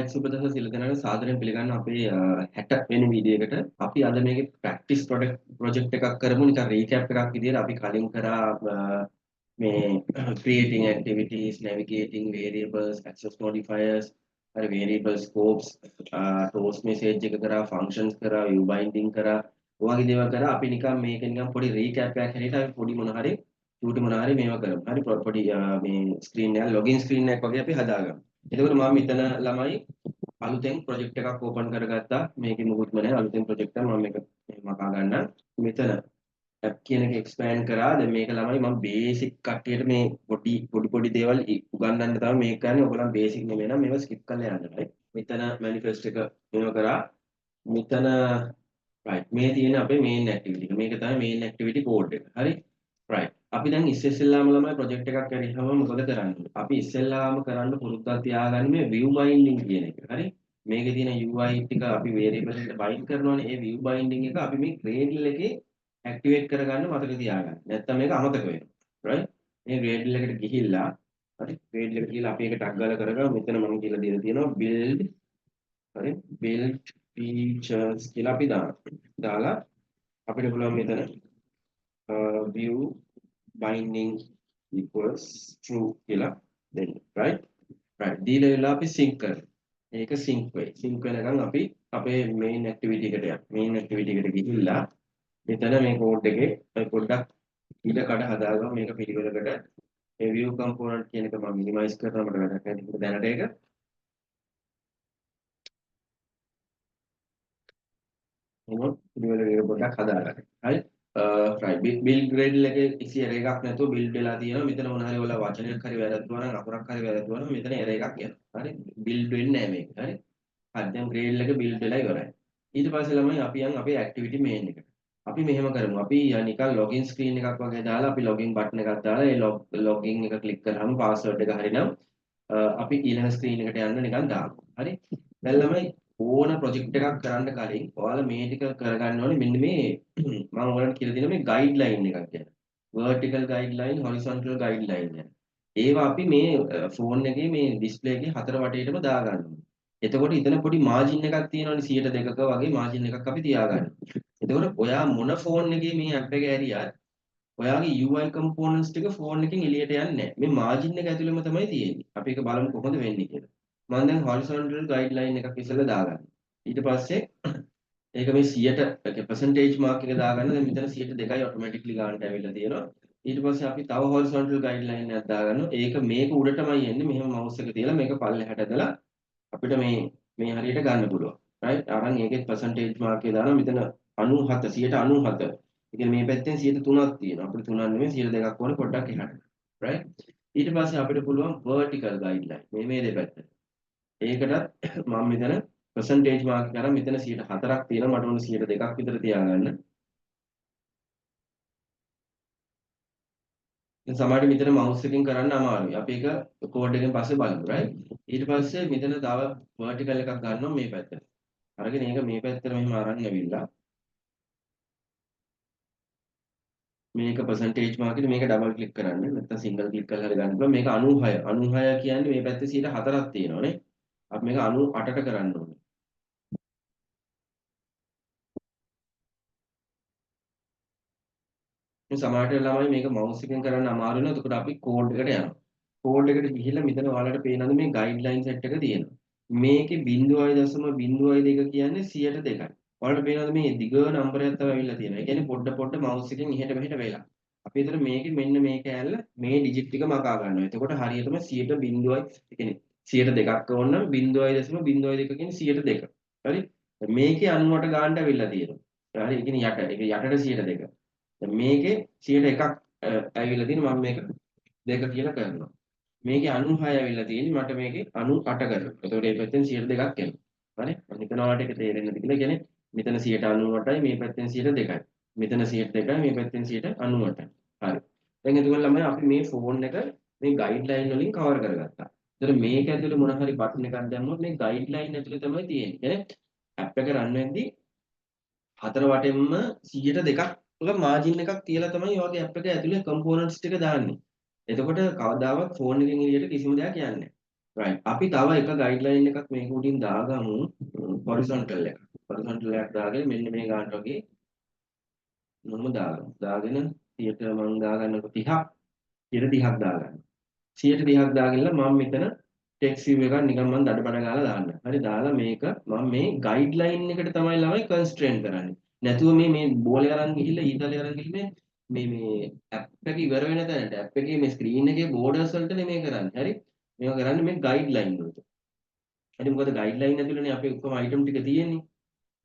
Right සුබදස සියලු දෙනාට සාදරයෙන් පිළිගන්න අපේ 60 වෙනි වීඩියෝ එකට. අපි අද මේකේ ප්‍රැක්ටිස් ප්‍රොජෙක්ට් එකක් කරමු. නිකන් රීකැප් එකක් විදියට අපි කලින් කරා මේ creating activities, navigating variables, access modifiers, හරි variable scopes, toast message එක කරා, functions කරා, view binding කරා. ඔයගේ දේවල් කරා. අපි නිකන් මේක නිකන් පොඩි රීකැප් එකක් හැටියට අපි පොඩි මොන හරි චූටි මොන හරි මේවා කරමු. හරි පොඩි මේ ස්ක්‍රීන් එක login screen එකක් වගේ අපි හදාගමු. එතකොට මම මෙතන ළමයි අලුතෙන් ප්‍රොජෙක්ට් එකක් ඕපන් කරගත්තා. මේකේ මොකුත්ම නැහැ. අලුතෙන් ප්‍රොජෙක්ට් එක මම මේක මකා ගන්න. මෙතන ඇප් කියන එක එක්ස්පෑන්ඩ් කරා. දැන් මේක ළමයි මම බේසික් කට්ටියට මේ පොඩි දේවල් උගන්වන්න තමයි මේක කරන්නේ. ඔයගොල්ලන් බේසික් නෙමෙයි නම් මේවා ස්කිප් කරලා යන්න බෑ. මෙතන මැනිෆෙස්ට් එක මේව කරා. මෙතන right මේ තියෙන අපේ මේන් ඇක්ටිවිටි එක. මේක තමයි මේන් ඇක්ටිවිටි කෝඩ් එක. හරි? right. අපි දැන් ඉස්සෙල්ලාම ළමයි ප්‍රොජෙක්ට් එකක් කරේහම මොකද කරන්නේ? අපි ඉස්සෙල්ලාම කරන්න පුරුද්දක් තියාගන්න මේ view binding කියන එක. හරි? මේකේ තියෙන UI ටික අපි variable එකට bind කරනවානේ. ඒ view binding එක අපි මේ Gradle එකේ activate කරගන්න මතක තියාගන්න. නැත්නම් මේක අමතක වෙනවා. right? මේ Gradle එකට ගිහිල්ලා හරි Gradle එකට ගිහිල්ලා අපි ඒක ටග් ගාලා කරගමු. මෙතන මම කියලා දීලා තියෙනවා build හරි build features කියලා අපි දාලා අපිට පුළුවන් මෙතන view binding equals true කියලා දෙන්න. right? දීලා වෙලා අපි sync කරමු. මේක sync වෙයි. sync වෙනකන් අපි අපේ main activity එකට යමු. main activity එකට ගිහිල්ලා මෙතන මේ code එකේ පොඩ්ඩක් ඊට කඩ හදාගමු මේක පිළිවෙලකට. මේ view component කියන එක මම minimize කරනවා මට වැඩක් නැහැ. දැනට ඒක එහෙනම් පිළිවෙලකට පොඩ්ඩක් හදාගන්න. හරි? right build Gradle එකේ කිසි error එකක් නැතුව build වෙලා තියෙනවා. මෙතන මොන හරි වල වචනයක් හරි වැරද්දුවා නම් අකුරක් හරි වැරද්දුවා නම් මෙතන error එකක් එනවා. හරි? build වෙන්නේ නැහැ මේක. හරි? හරි දැන් Gradle එක build වෙලා ඉවරයි. ඊට පස්සේ ළමයි අපි යන් අපේ activity main එකට. අපි මෙහෙම කරමු. අපි නිකන් login screen එකක් වගේ දාලා අපි login button එකක් දාලා ඒ login එක click කරාම password එක හරිනම් අපි ඊළඟ screen එකට යන්න නිකන් දාමු. හරි? දැන් ළමයි ඕන ප්‍රොජෙක්ට් එකක් කරන්න කලින් ඔයාලා මේ ටික කරගන්න ඕනේ මෙන්න මේ මම ඔයාලට කියලා දෙන මේ ගයිඩ්ලයින් එකක් ගැන. vertical guideline, horizontal guideline එක. ඒවා අපි මේ ෆෝන් එකේ මේ ඩිස්ප්ලේ එකේ හතර වටේටම දාගන්න ඕනේ. එතකොට ඉතන පොඩි මාජින් එකක් තියෙනවනේ 102ක වගේ මාජින් එකක් අපි තියාගන්න. එතකොට ඔයා මොන ෆෝන් එකේ මේ ඇප් එක ඇරියත් ඔයාගේ UI components ටික ෆෝන් එකෙන් එළියට යන්නේ නැහැ. මේ මාජින් එක ඇතුළෙම තමයි තියෙන්නේ. අපි ඒක බලමු කොහොමද වෙන්නේ කියලා. මම දැන් horizontal guideline එකක් ඉස්සෙල්ලා දාගන්න. ඊට පස්සේ ඒක මේ 100ට percentage mark එක දාගන්න. දැන් මෙතන 102යි automatically ගන්නට ඇවිල්ලා තියෙනවා. ඊට පස්සේ අපි තව horizontal guideline එකක් දාගන්නවා. ඒක මේක උඩටමයි එන්නේ. මෙහෙම mouse එක තියලා මේක පල්ලෙහාට ඇදලා අපිට මේ හරියට ගන්න පුළුවන්. right? අරන් ඒකෙත් percentage mark එක දානවා. මෙතන 97 197. ඒ කියන්නේ මේ පැත්තෙන් 103ක් තියෙනවා. අපිට 3ක් නෙමෙයි 102ක් ඕනේ පොඩ්ඩක් එහාට. right? ඊට පස්සේ අපිට පුළුවන් vertical guideline. මේ දෙපැත්ත. ඒකටත් මම මෙතන percentage mark කරා මෙතන 104ක් තියෙනවා මට ඕන 102ක් විතර තියාගන්න. දැන් සමහරවිට මෙතන mouse එකෙන් කරන්න අමාරුයි. අපි ඒක code එකෙන් පස්සේ බලමු right. ඊට පස්සේ මෙතන තව vertical එකක් ගන්නවා මේ පැත්තට. අරගෙන ඒක මේ පැත්තට මෙහෙම අරන් ඇවිල්ලා මේක percentage mark එක මේක double click කරන්න. නැත්නම් single click කරලා හරි ගන්න පුළුවන්. මේක 96. 96 කියන්නේ මේ පැත්තේ 104ක් තියෙනවානේ. අපි මේක 98ට කරන්න ඕනේ. මේ සමහරට ළමයි මේක mouse එකෙන් කරන්න අමාරු වෙනවා. එතකොට අපි code එකට යනවා. code එකට ගිහිල්ලා මෙතන ඔයාලට පේනද මේ guideline set එක තියෙනවා. මේකේ 0.02 කියන්නේ 102යි. ඔයාලට පේනද මේ දිග නම්බරයක් තමයි අවිල්ලා තියෙනවා. ඒ කියන්නේ පොඩ mouse එකෙන් එහෙට මෙහෙට වෙලා. අපි එතන මේකේ මෙන්න මේ කෑල්ල මේ ඩිජිට් ටික මකා ගන්නවා. එතකොට හරියටම 100.0යි ඒ කියන්නේ 102ක් ඕන නම් 0.02 කියන්නේ 102. හරි? මේකේ 98 ගානට අවිල්ලා තියෙනවා. හරි? ඒ කියන්නේ යට. ඒක යටට 102. දැන් මේකේ 101ක් ඇවිල්ලා තියෙනවා. මම මේක 2 කියලා කරනවා. මේකේ 96 ඇවිල්ලා තියෙන්නේ මට මේකේ 98 කරනවා. එතකොට මේ පැත්තෙන් 102ක් එනවා. හරි? හිතන ඔයාලට ඒක තේරෙන්නේ නැති කියලා කියන්නේ මෙතන 98යි මේ පැත්තෙන් 102යි. මෙතන 102යි මේ පැත්තෙන් 98යි. හරි. දැන් එතකොට ළමයි අපි මේ ෆෝන් එක මේ ගයිඩ්ලයින් වලින් කවර් කරගත්තා. එතකොට මේක ඇතුලේ මොන හරි බටන් එකක් දැම්මොත් මේ ගයිඩ්ලයින් ඇතුලේ තමයි තියෙන්නේ. කියන්නේ ඇප් එක රන් වෙද්දී හතර වටෙන්ම 102ක් වල මාජින් එකක් තියලා තමයි ඔයගේ ඇප් එක ඇතුලේ කම්පොනන්ට්ස් ටික දාන්නේ. එතකොට කවදාවත් ෆෝන් එකෙන් එළියට කිසිම දෙයක් යන්නේ නැහැ. right. අපි තව එක ගයිඩ්ලයින් එකක් මේක උඩින් දාගමු horizontal එක. horizontal එකක් දාගෙන මෙන්න මේ ගන්නට වගේ මම දාගමු. දාගෙන 100ට මම දාගන්නකො 30ක් 30ක් දාගන්න. 130ක් දාගෙනලා මම මෙතන ටෙක්ස්ට් view එකක් නිකන් මම දඩබඩ ගාලා දාන්න. හරි දාලා මේක මම මේ ගයිඩ්ලයින් එකට තමයි ළමයි කන්ස්ට්‍රේන්ට් කරන්නේ. නැතුව මේ බෝලේ අරන් ගිහිල්ලා ඊතලේ අරන් ගිහින් මේ ඇප් එක ඉවර වෙන තැනට ඇප් එකේ මේ ස්ක්‍රීන් එකේ බෝඩර්ස් වලට නෙමෙයි කරන්නේ. හරි. මේවා කරන්නේ මේ ගයිඩ්ලයින් වලට. හරි මොකද ගයිඩ්ලයින් ඇතුළේනේ අපේ ඔක්කොම අයිටම් ටික තියෙන්නේ.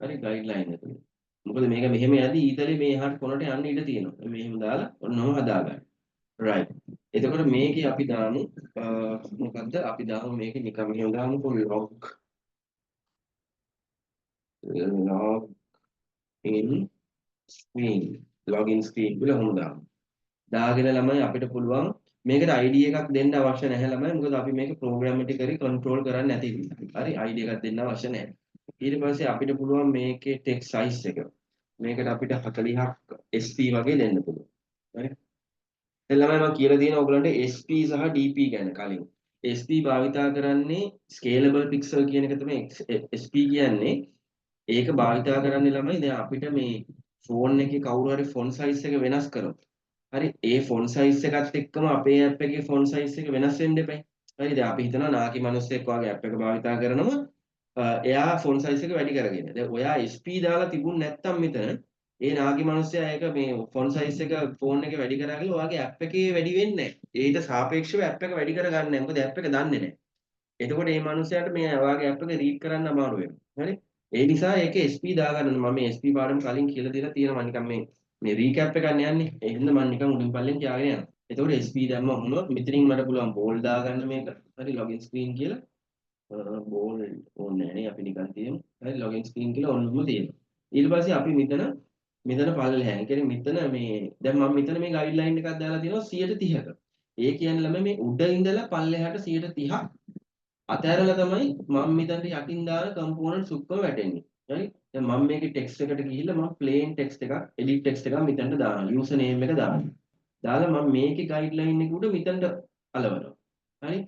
හරි ගයිඩ්ලයින් ඇතුළේ. මොකද මේක මෙහෙම යද්දි ඊතලේ මේ එහාට කොනට යන්න ඉඩ තියෙනවා. මෙහෙම දාලා ඔන්නම හදාගන්න. right. එතකොට මේකේ අපි දාමු මොකද්ද? අපි දාමු මේකේ නිකන් මෙහෙම දාමුකෝ log in screen. login screen කියලා හොම දාමු. දාගෙන ළමයි අපිට පුළුවන් මේකට ID එකක් දෙන්න අවශ්‍ය නැහැ ළමයි. මොකද අපි මේක ප්‍රෝග්‍රැමැටිකලි කන්ට්‍රෝල් කරන්නේ නැති නිසා. හරි ID එකක් දෙන්න අවශ්‍ය නැහැ. ඊට පස්සේ අපිට පුළුවන් මේකේ ටෙක්ස්ට් සයිස් එක. මේකට අපිට 40ක් SP වගේ දෙන්න පුළුවන්. හරි. දැන් ළමයි මම කියලා තියෙනවා ඔයගලන්ට SP සහ DP ගැන කලින්. SP භාවිතා කරන්නේ scalable pixel කියන එක තමයි SP කියන්නේ. ඒක භාවිතා කරන්නේ ළමයි දැන් අපිට මේ ෆෝන් එකේ කවුරු හරි ෆොන්ට් සයිස් එක වෙනස් කරොත් හරි ඒ ෆොන්ට් සයිස් එකත් එක්කම අපේ ඇප් එකේ ෆොන්ට් සයිස් එක වෙනස් වෙන්න එපයි. හරි දැන් අපි හිතනවා නාකි මිනිස්සෙක් වගේ ඇප් එක භාවිතා කරනවා එයා ෆොන්ට් සයිස් එක වැඩි කරගෙන. දැන් ඔයා SP දාලා තිබුණ නැත්තම් මෙතන ඒ නාකි මිනිස්සයා ඒක මේ ෆොන්ට් සයිස් එක ෆෝන් එකේ වැඩි කරා කියලා ඔයාගේ ඇප් එකේ වැඩි වෙන්නේ නැහැ. ඊට සාපේක්ෂව ඇප් එක වැඩි කරගන්නේ නැහැ. මොකද ඇප් එක දන්නේ නැහැ. එතකොට මේ මිනිස්සයාට මේ ඔයාගේ ඇප් එක රීඩ් කරන්න අමාරු වෙනවා. හරි? ඒ නිසා ඒකේ SP දාගන්න ඕනේ. මම මේ SP පාඩම කලින් කියලා දීලා තියෙනවා නිකන් මේ රීකැප් එකක් යන්නේ. ඒ හින්දා මම නිකන් උඩින් පල්ලෙන් කියාගෙන යනවා. එතකොට SP දැම්ම වුණොත් මෙතනින් මට පුළුවන් බෝල් දාගන්න මේක. හරි login screen කියලා. බෝල් ඕනේ නැහැ නේ අපි නිකන් තියමු. හරි login screen කියලා ඔන්නම තියෙනවා. ඊට පස්සේ අපි මෙතන පල්ලෙහා. ඒ කියන්නේ මෙතන මේ දැන් මම මෙතන මේ ගයිඩ්ලයින් එකක් දාලා තියෙනවා 130ක. ඒ කියන්නේ ළමයි මේ උඩ ඉඳලා පල්ලෙහාට 130ක් අතහැරලා තමයි මම මෙතනට යටින් දාන කම්පෝනන්ට්ස් ඔක්කොම වැටෙන්නේ. හරි? දැන් මම මේකේ ටෙක්ස්ට් එකට ගිහිල්ලා මම ප්ලේන් ටෙක්ස්ට් එකක් එඩිට් ටෙක්ස්ට් එකක් මෙතනට දානවා. යූසර් නේම් එක දානවා. දාලා මම මේකේ ගයිඩ්ලයින් එක උඩ මෙතනට අලවනවා. හරි?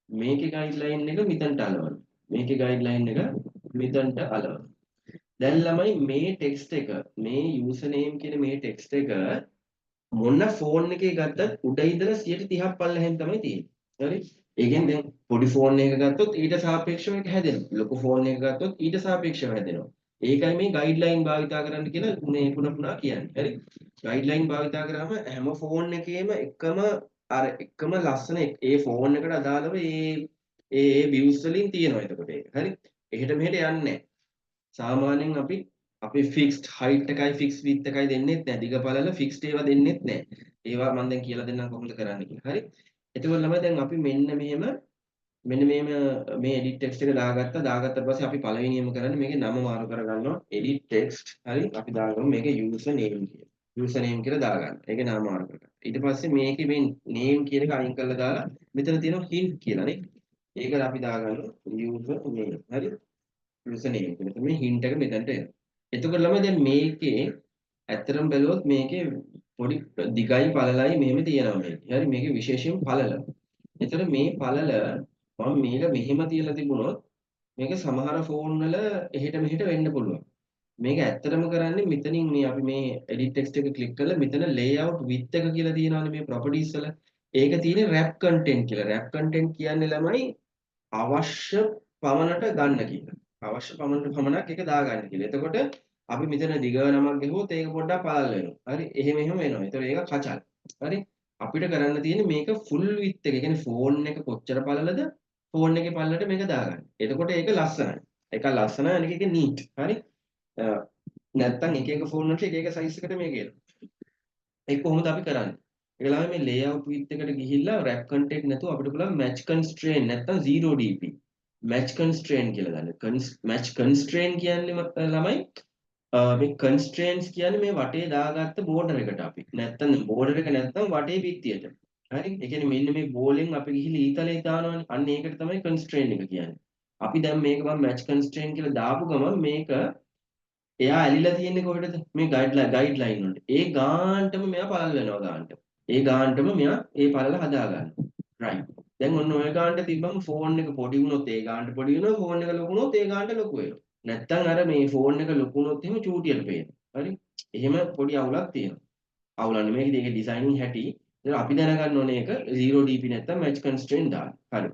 මේකේ ගයිඩ්ලයින් එක මෙතනට අලවනවා. මේකේ ගයිඩ්ලයින් එක මෙතනට අලවනවා. දැන් ළමයි මේ ටෙක්ස්ට් එක මේ යූසර් නේම් කියන මේ ටෙක්ස්ට් එක මොන ෆෝන් එකේ ගත්තත් උඩ ඉඳලා 130ක් පල්ලෙහෙන් තමයි තියෙන්නේ. හරි? ඒ කියන්නේ දැන් පොඩි ෆෝන් එකක ගත්තොත් ඊට සාපේක්ෂව ඒක හැදෙනවා. ලොකු ෆෝන් එකක ගත්තොත් ඊට සාපේක්ෂව හැදෙනවා. ඒකයි මේ ගයිඩ්ලයින් භාවිතා කරන්න කියලා මේ පුනා කියන්නේ. හරි? ගයිඩ්ලයින් භාවිතා කරාම හැම ෆෝන් එකේම එකම ලස්සන ඒ ෆෝන් එකට අදාළව ඒ views වලින් තියෙනවා එතකොට ඒක. හරි? එහෙට මෙහෙට යන්නේ නැහැ. සාමාන්‍යයෙන් අපි ෆික්ස්ඩ් height එකයි ෆික්ස් width එකයි දෙන්නෙත් නැහැ. දිග පළල ෆික්ස්ඩ් ඒවා දෙන්නෙත් නැහැ. ඒවා මම දැන් කියලා දෙන්නම් කොහොමද කරන්න කියලා. හරි? එතකොට ළමයි දැන් අපි මෙන්න මෙහෙම මේ edit text එක දාගත්තා. දාගත්තට පස්සේ අපි පළවෙනියම කරන්නේ මේකේ නම මාරු කරගන්නවා. edit text. හරි? අපි දාගමු මේකේ user name කියලා. user name කියලා දාගන්න. ඒකේ නම මාරු කරගන්න. ඊට පස්සේ මේකේ මේ name කියන එක අයින් කරලා දාලා මෙතන තියෙනවා hint කියලා නේ. ඒකට අපි දාගන්නවා user name. හරි? user name කියලා. මේ hint එක මෙතනට එනවා. එතකොට ළමයි දැන් මේකේ ඇත්තටම බැලුවොත් මේකේ පොඩි දිගයි පළලයි මෙහෙම තියෙනවා මේක. හරි මේකේ විශේෂයෙන් පළල. එතකොට මේ පළල මම මේක මෙහෙම තියලා තිබුණොත් මේක සමහර ෆෝන් වල එහෙට මෙහෙට වෙන්න පුළුවන්. මේක ඇත්තටම කරන්නේ මෙතනින් මේ අපි මේ edit text එක ක්ලික් කරලා මෙතන layout width එක කියලා තියෙනවානේ මේ properties වල. ඒක තියෙන්නේ wrap content කියලා. wrap content කියන්නේ ළමයි අවශ්‍ය පමණට ගන්න කියලා. අවශ්‍ය පමණක් ඒක දාගන්න කියලා. එතකොට අපි මෙතන දිග නමක් ගෙවුවොත් ඒක පොඩ්ඩක් පළල් වෙනවා. හරි? එහෙම වෙනවා. ඒතර ඒක කචල්. හරි? අපිට කරන්න තියෙන්නේ මේක full width එක. ඒ කියන්නේ ෆෝන් එක කොච්චර පළලද? ෆෝන් එකේ පළලට මේක දාගන්න. එතකොට ඒක ලස්සනයි. ඒක ලස්සනයි අනික ඒක neat. හරි? නැත්තම් එක එක ෆෝන් වලට එක එක size එකට මේක එනවා. ඒක කොහොමද අපි කරන්නේ? ඒගොල්ලෝ මේ layout width එකට ගිහිල්ලා wrap content නැතුව අපිට පුළුවන් match constraint නැත්තම් 0dp match constraint කියලා ගන්න. match constraint කියන්නේ ළමයි මේ constraints කියන්නේ මේ වටේ දාගත්ත border එකට අපි. නැත්තම් border එක නැත්තම් වටේ පිටියට. හරි? ඒ කියන්නේ මෙන්න මේ බෝලෙන් අපි ගිහිල්ලා ඊතලේ දානවනේ. අන්න ඒකට තමයි constraint එක කියන්නේ. අපි දැන් මේක මම match constraint කියලා දාපු ගමන් මේක එයා ඇලිලා තියෙන්නේ කොහෙටද? මේ ගයිඩ්ලයින් වලට. ඒ ගානටම මෙයා පළල් වෙනවා ගානට. ඒ ගානටම මෙයා ඒ පළල හදා ගන්නවා. right. දැන් ඔන්න ඔය ගානට තිබ්බම ෆෝන් එක පොඩි වුණොත් ඒ ගානට පොඩි වෙනවා, ෆෝන් එක ලොකු වුණොත් ඒ ගානට ලොකු වෙනවා. නැත්තම් අර මේ ෆෝන් එක ලොකු වුණොත් එහෙම චූටියට පේනවා. හරි? එහෙම පොඩි අවුලක් තියෙනවා. අවුලන්නේ මේකේ ඒක ඩිසයිනින් හැටි. ඒක අපි දැනගන්න ඕනේ ඒක 0dp නැත්තම් match constraint දාන්න. හරි.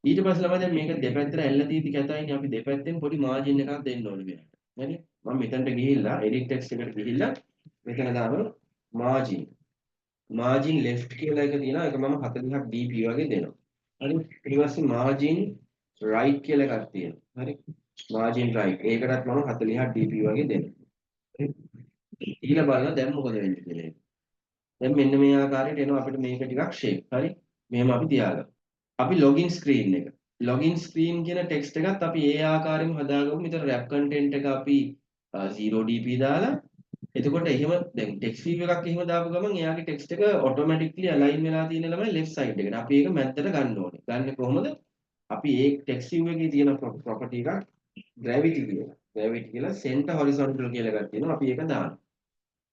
ඊට පස්සේ ළමයි දැන් මේක දෙපැත්තට ඇල්ල තීති කැතයිනේ අපි දෙපැත්තෙන් පොඩි මාජින් එකක් දෙන්න ඕනේ මෙයාට. හරි? මම මෙතනට ගිහිල්ලා edit text එකට ගිහිල්ලා මෙතන දානවා margin. margin left කියලා එක තියෙනවා. ඒක මම 40ක් dp වගේ දෙනවා. හරි? ඊට පස්සේ margin right කියලා එකක් තියෙනවා. හරි? margin right. ඒකටත් මම 40ක් dp වගේ දෙනවා. හරි? ඊළඟ බලන්න දැන් මොකද වෙන්නේ කියලා. දැන් මෙන්න මේ ආකාරයට එනවා අපිට මේක ටිකක් ෂේප්. හරි? මෙහෙම අපි තියාගමු. අපි login screen එක. login screen කියන text එකත් අපි ඒ ආකාරයෙන්ම හදාගමු. මෙතන wrap content එක අපි 0dp දාලා එතකොට එහෙම දැන් text view එකක් එහෙම දාපු ගමන් එයාගේ text එක automatically align වෙලා තියෙන ළමයි left side එකට. අපි ඒක මැද්දට ගන්න ඕනේ. ගන්න කොහොමද? අපි ඒ text view එකේ තියෙන property එකක් gravity කියලා. gravity කියලා center horizontal කියලා එකක් තියෙනවා. අපි ඒක දානවා.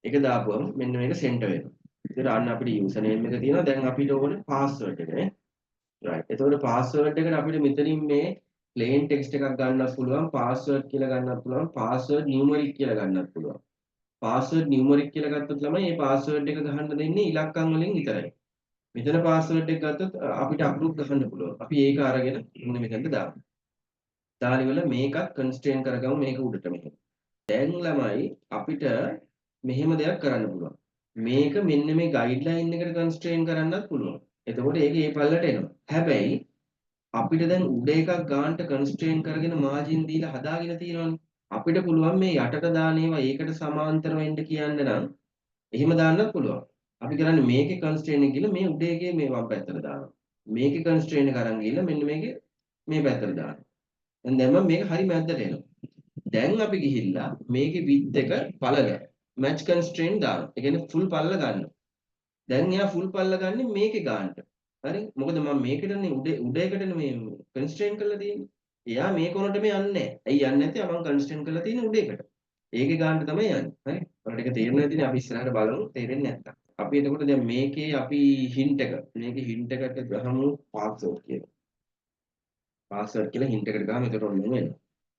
ඒක දාපුවම මෙන්න මේක center වෙනවා. ඒතර අන්න අපිට user name එක තියෙනවා. දැන් අපිට ඕනේ password එක නේ. right. එතකොට password එකට අපිට මෙතනින් මේ plain text එකක් ගන්නත් පුළුවන්, password කියලා ගන්නත් පුළුවන්, password numeric කියලා ගන්නත් පුළුවන්. password numeric කියලා ගත්තොත් ළමයි මේ password එක ගහන්න දෙන්නේ ඉලක්කම් වලින් විතරයි. මෙතන password එක ගත්තොත් අපිට අප්රූව් ගහන්න පුළුවන්. අපි ඒක අරගෙන මෙන්න මෙතනට දාමු. දාලා ඉවර මේකත් constraint කරගමු මේක උඩට මෙහෙම. දැන් ළමයි අපිට මෙහෙම දෙයක් කරන්න පුළුවන්. මේක මෙන්න මේ guideline එකට constraint කරන්නත් පුළුවන්. එතකොට ඒක ඒ පල්ලට එනවා. හැබැයි අපිට දැන් උඩ එකක් ගන්නට constraint කරගෙන margin දීලා හදාගෙන තියෙනවනේ. අපිට පුළුවන් මේ යටට දාන ඒවා ඒකට සමාන්තර වෙන්න කියන්න නම් එහෙම දාන්නත් පුළුවන්. අපි කරන්නේ මේකේ constraint එක ගිහලා මේ උඩ එකේ මේ වම් පැත්තට දානවා. මේකේ constraint එක අරන් ගිහලා මෙන්න මේකේ මේ පැත්තට දානවා. දැන් මම මේක හරි මැද්දට එනවා. දැන් අපි ගිහිල්ලා මේකේ width එක පළල match constraint දානවා. ඒ කියන්නේ full පළල ගන්නවා. දැන් එයා full පළල ගන්නේ මේකේ ගන්නට. හරි? මොකද මම මේකටනේ උඩ එකටනේ මේ constraint කරලා තියෙන්නේ. එයා මේ කොනට මේ යන්නේ නැහැ. ඇයි යන්නේ නැත්තේ? මම constraint කරලා තියෙන්නේ උඩ එකට. ඒකේ ගන්නට තමයි යන්නේ. හරි? ඔයාලට ඒක තේරෙන්නේ නැතිනේ අපි ඉස්සරහට බලමු. තේරෙන්නේ නැත්තම්. අපි එතකොට දැන් මේකේ අපි hint එක මේකේ hint එකට ගහමු password කියලා. password කියලා hint එකට ගහම එතකොට ඔන්න එනවා.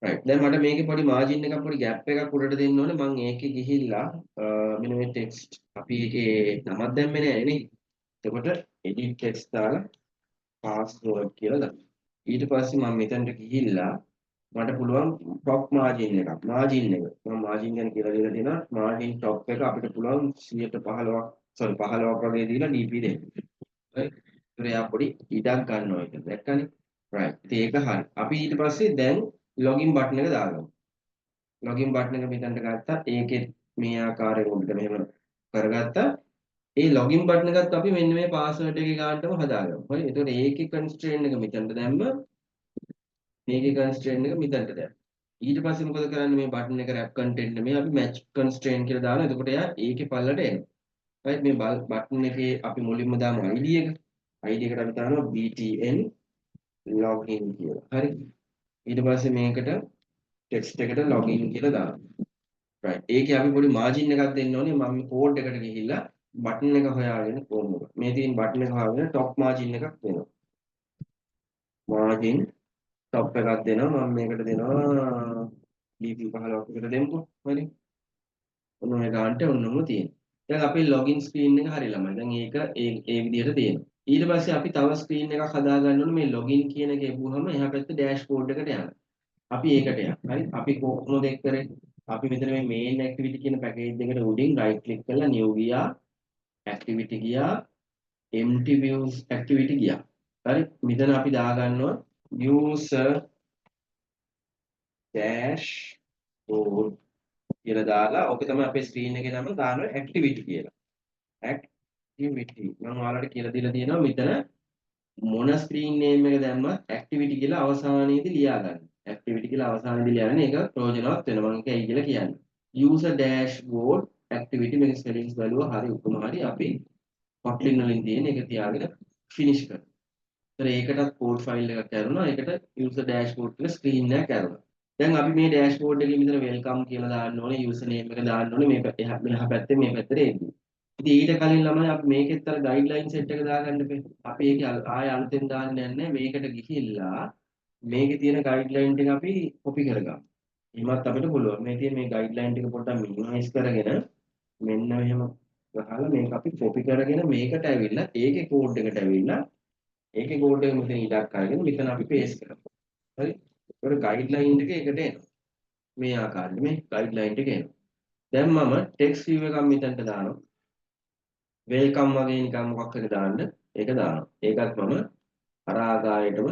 right. දැන් මට මේකේ පොඩි margin එකක් පොඩි gap එකක් උඩට දෙන්න ඕනේ. මම ඒකේ ගිහිල්ලා මෙන්න මේ text අපි ඒකේ නමක් දැම්මේ නැහැ නේ. එතකොට edit text දාලා password කියලා දාන්න. ඊට පස්සේ මම මෙතනට ගිහිල්ලා මට පුළුවන් top margin එකක්. margin එක. මම margin ගැන කියලා දෙලා දෙනවා. margin top එක අපිට පුළුවන් 115ක් sorry 15ක් වගේ දීලා dp දෙන්න. right. ඒතර එයා පොඩි ඉඩක් ගන්නවා ඒක. දැක්කනේ? right. ඉතින් ඒක හරි. අපි ඊට පස්සේ දැන් login button එක දාගමු. login button එක මෙතනට ගත්තා. ඒකේ මේ ආකාරයෙන් උඩට මෙහෙම කරගත්තා. ඒ login button එකත් අපි මෙන්න මේ password එකේ ගන්නටම හදාගමු. හරි. එතකොට ඒකේ constraint එක මෙතනට දැම්ම. මේකේ constraint එක මෙතනට දැම්ම. ඊට පස්සේ මොකද කරන්නේ මේ button එක wrap content මේ අපි match constraint කියලා දානවා. එතකොට එයා ඒකේ පල්ලට එනවා. right මේ button එකේ අපි මුලින්ම දාමු ID එක. ID එකට අපි දානවා btn login කියලා. හරි. ඊට පස්සේ මේකට text එකට login කියලා දානවා. right. ඒකේ අපි පොඩි margin එකක් දෙන්න ඕනේ. මම මේ code එකට ගිහිල්ලා button එක හොයාගෙන කොහොමද? මේ තියෙන button එක හොයාගෙන top margin එකක් දෙනවා. margin top එකක් දෙනවා. මම මේකට දෙනවා dp 15කට දෙමුකෝ. හරි. ඔන්න ඔය ගන්නට ඔන්නම තියෙනවා. දැන් අපේ login screen එක හරි ළමයි. දැන් ඒක ඒ විදිහට තියෙනවා. ඊට පස්සේ අපි තව screen එකක් හදා ගන්න ඕනේ. මේ login කියන එක එපුවම එහා පැත්තේ dashboard එකට යනවා. අපි ඒකට යනවා. හරි. අපි කොහොමද ඒක කරේ? අපි මෙතන මේ main activity කියන package එකට උඩින් right click කරලා new ගියා. activity ගියා. empty views activity ගියා. හරි. මෙතන අපි දාගන්නවා user dashboard කියලා දාලා ඔක තමයි අපේ ස්ක්‍රීන් එකේ නම දානවා activity කියලා. activity මම ඔයාලට කියලා දීලා තියෙනවා මෙතන මොන ස්ක්‍රීන් නේම් එක දැම්මත් activity කියලා අවසානයේදී ලියා ගන්න. activity කියලා අවසානයේදී ලියන්න ඒක ප්‍රයෝජනවත් වෙනවා. මම ඒකයි කියලා කියන්නේ. user dashboard activity මේක ස්පෙලිංස් බලුවා හරි උතුම හරි අපි කොට්ලින් වලින් තියෙන එක තියාගෙන finish කරනවා. ඒතර ඒකටත් code file එකක් ඇරුණා. ඒකට user dashboard කියලා screen එකක් ඇරුණා. දැන් අපි මේ dashboard එකේ මෙතන welcome කියලා දාන්න ඕනේ user name එක දාන්න ඕනේ මේ එහා පැත්තේ මේ පැත්තට එන්නේ. ඉතින් ඊට කලින් ළමයි අපි මේකෙත් අර ගයිඩ්ලයින් සෙට් එක දාගන්න බෑ. අපි ඒක ආය අලුතෙන් දාන්නේ නැහැ. මේකට ගිහිල්ලා මේකේ තියෙන ගයිඩ්ලයින් ටික අපි කොපි කරගමු. එහෙමත් අපිට පුළුවන්. මේ තියෙන මේ ගයිඩ්ලයින් ටික පොඩ්ඩක් මිනිමයිස් කරගෙන මෙන්න මෙහෙම ගහලා මේක අපි කොපි කරගෙන මේකට ඇවිල්ලා ඒකේ කෝඩ් එකට ඇවිල්ලා ඒකේ කෝඩ් එක මෙතන ඉඩක් අරගෙන මෙතන අපි පේස්ට් කරමු. හරි. ඒකට ගයිඩ්ලයින් එක එකට එනවා. මේ ආකාරයට මේ ගයිඩ්ලයින් එක එනවා. දැන් මම ටෙක්ස්ට් view එකක් මෙතනට දානවා. වෙල්කම් වගේ නිකන් මොකක් හරි දාන්න ඒක දානවා. ඒකත් මම අර ආකාරයටම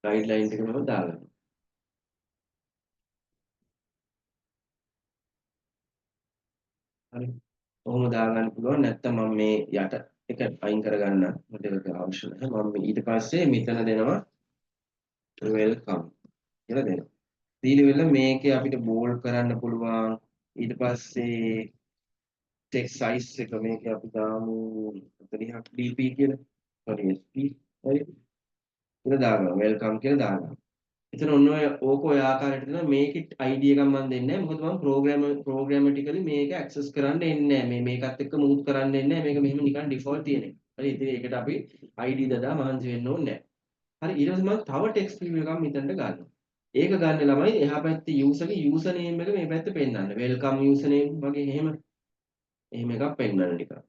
ගයිඩ්ලයින් එකම දාගන්නවා. හරි. කොහොම දාගන්න පුළුවන් නැත්නම් මම මේ යට එක අයින් කරගන්න මට ඒක අවශ්‍ය නැහැ. මම ඊට පස්සේ මෙතන දෙනවා වෙල්කම් කියලා දෙනවා. දීලා වෙල මේකේ අපිට බෝල්ඩ් කරන්න පුළුවන්. ඊට පස්සේ ටෙක්ස්ට් සයිස් එක මේකේ අපි දාමු 40ක් dp කියලා. sorry sp හරි. කියලා දාගන්න. වෙල්කම් කියලා දාගන්න. එතන ඔන්න ඔය ආකාරයට දෙනවා. මේකේ ID එකක් මම දෙන්නේ නැහැ. මොකද මම ප්‍රෝග්‍රැමටිකලි මේක ඇක්සස් කරන්න එන්නේ නැහැ. මේකත් එක්ක මූව් කරන්න එන්නේ නැහැ. මේක මෙහෙම නිකන් ඩිෆෝල්ට් තියෙන එක. හරි. ඉතින් ඒකට අපි ID දදා මහන්සි වෙන්න ඕනේ නැහැ. හරි. ඊට පස්සේ මම තව ටෙක්ස්ට් view එකක් මෙතනට ගන්නවා. ඒක ගන්න ළමයි එහා පැත්තේ යූසර්ගේ යූසර් නේම් එක මේ පැත්තේ පෙන්නන්න. වෙල්කම් යූසර් නේම් වගේ එහෙම එකක් පෙන්නන්න නිකන්.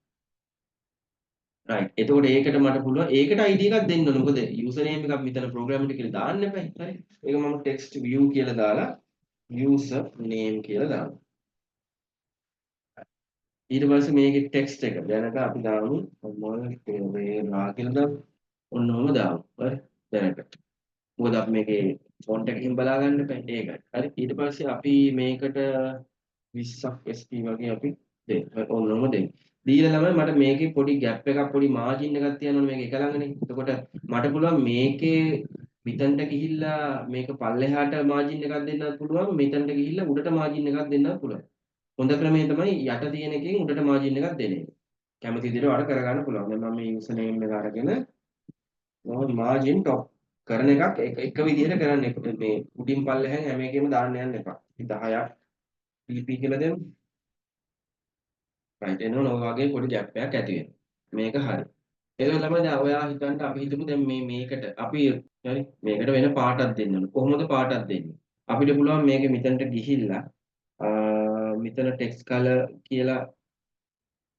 රයිට්. එතකොට ඒකට මට පුළුවන් ඒකට ID එකක් දෙන්න ඕන. මොකද යූසර් නේම් එකක් මෙතන ප්‍රෝග්‍රෑමර් කියලා දාන්න එපා. හරි. ඒක මම ටෙක්ස්ට් view කියලා දාලා යූසර් නේම් කියලා දානවා. ඊට පස්සේ මේකේ ටෙක්ස්ට් එක දැනට අපි දාමු මොකද රා කියලා දාමු. ඔන්න ඔහම දාමු. හරි. දැනට. මොකද අපි මේකේ ෆොන්ට් එකකින් බලා ගන්න බෑ ඒකයි. හරි. ඊට පස්සේ අපි මේකට 20ක් SP වගේ අපි දෙන්න. ඔන්නම දෙන්න. දීලා ළමයි මට මේකේ පොඩි ગેප් එකක් පොඩි මාජින් එකක් තියනවනේ මේක එක ළඟනේ. එතකොට මට පුළුවන් මේකේ මෙතනට ගිහිල්ලා මේක පල්ලෙහාට මාජින් එකක් දෙන්නත් පුළුවන්. මෙතනට ගිහිල්ලා උඩට මාජින් එකක් දෙන්නත් පුළුවන්. හොඳ ක්‍රමය තමයි යට තියෙන එකෙන් උඩට මාජින් එකක් දෙන එක. කැමති විදිහට වඩ කරගන්න පුළුවන්. දැන් මම මේ යූසර් නේම් එක අරගෙන මම මාජින් টপ කරන එකක් එක විදිහට කරන්න එපා. මේ උඩින් පල්ලෙහෙන් හැම එකෙම දාන්න යන්න එපා. 10ක් PP කියලා දෙමු. රයිට් එනවා ඔය වගේ පොඩි ગેප් එකක් ඇති වෙනවා. මේක හරි. ඒක තමයි දැන් ඔයා හිතන්න අපි හිතමු දැන් මේකට අපි හරි මේකට වෙන පාටක් දෙන්න ඕන. කොහොමද පාටක් දෙන්නේ? අපිට පුළුවන් මේක මෙතනට ගිහිල්ලා මෙතන ටෙක්ස්ට් කලර් කියලා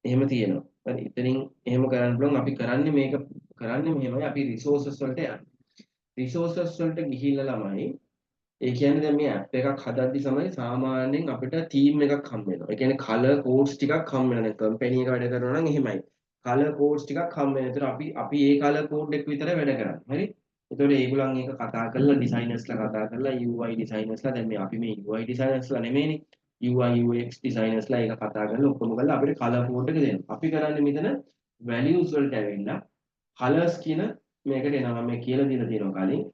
එහෙම තියෙනවා. හරි. එතනින් එහෙම කරන්න පුළුවන්. අපි කරන්නේ මේක කරන්නේ මෙහෙමයි. අපි රිසෝසස් වලට යන්නේ. රිසෝසස් වලට ගිහිල්ලා ළමයි ඒ කියන්නේ දැන් මේ ඇප් එකක් හදද්දි තමයි සාමාන්‍යයෙන් අපිට තීම් එකක් හම්බ වෙනවා. ඒ කියන්නේ කලර් කෝඩ්ස් ටිකක් හම්බ වෙනවා. දැන් කම්පැනි එක වැඩ කරනවා නම් එහෙමයි. කලර් කෝඩ්ස් ටිකක් හම්බ වෙනවා. ඒතර අපි ඒ කලර් කෝඩ් එක විතරයි වැඩ කරන්නේ. හරි? ඒතකොට ඒගොල්ලන් ඒක කතා කරලා ඩිසයිනර්ස්ලා කතා කරලා UI ඩිසයිනර්ස්ලා දැන් මේ අපි මේ UI ඩිසයිනර්ස්ලා නෙමෙයිනේ. UI UX ඩිසයිනර්ස්ලා ඒක කතා කරලා ඔක්කොම කරලා අපිට කලර් කෝඩ් එක දෙනවා. අපි කරන්නේ මෙතන values වලට ඇවිල්ලා colors කියන මේකට එනවා. මම මේ කියලා දීලා තියෙනවා කලින්.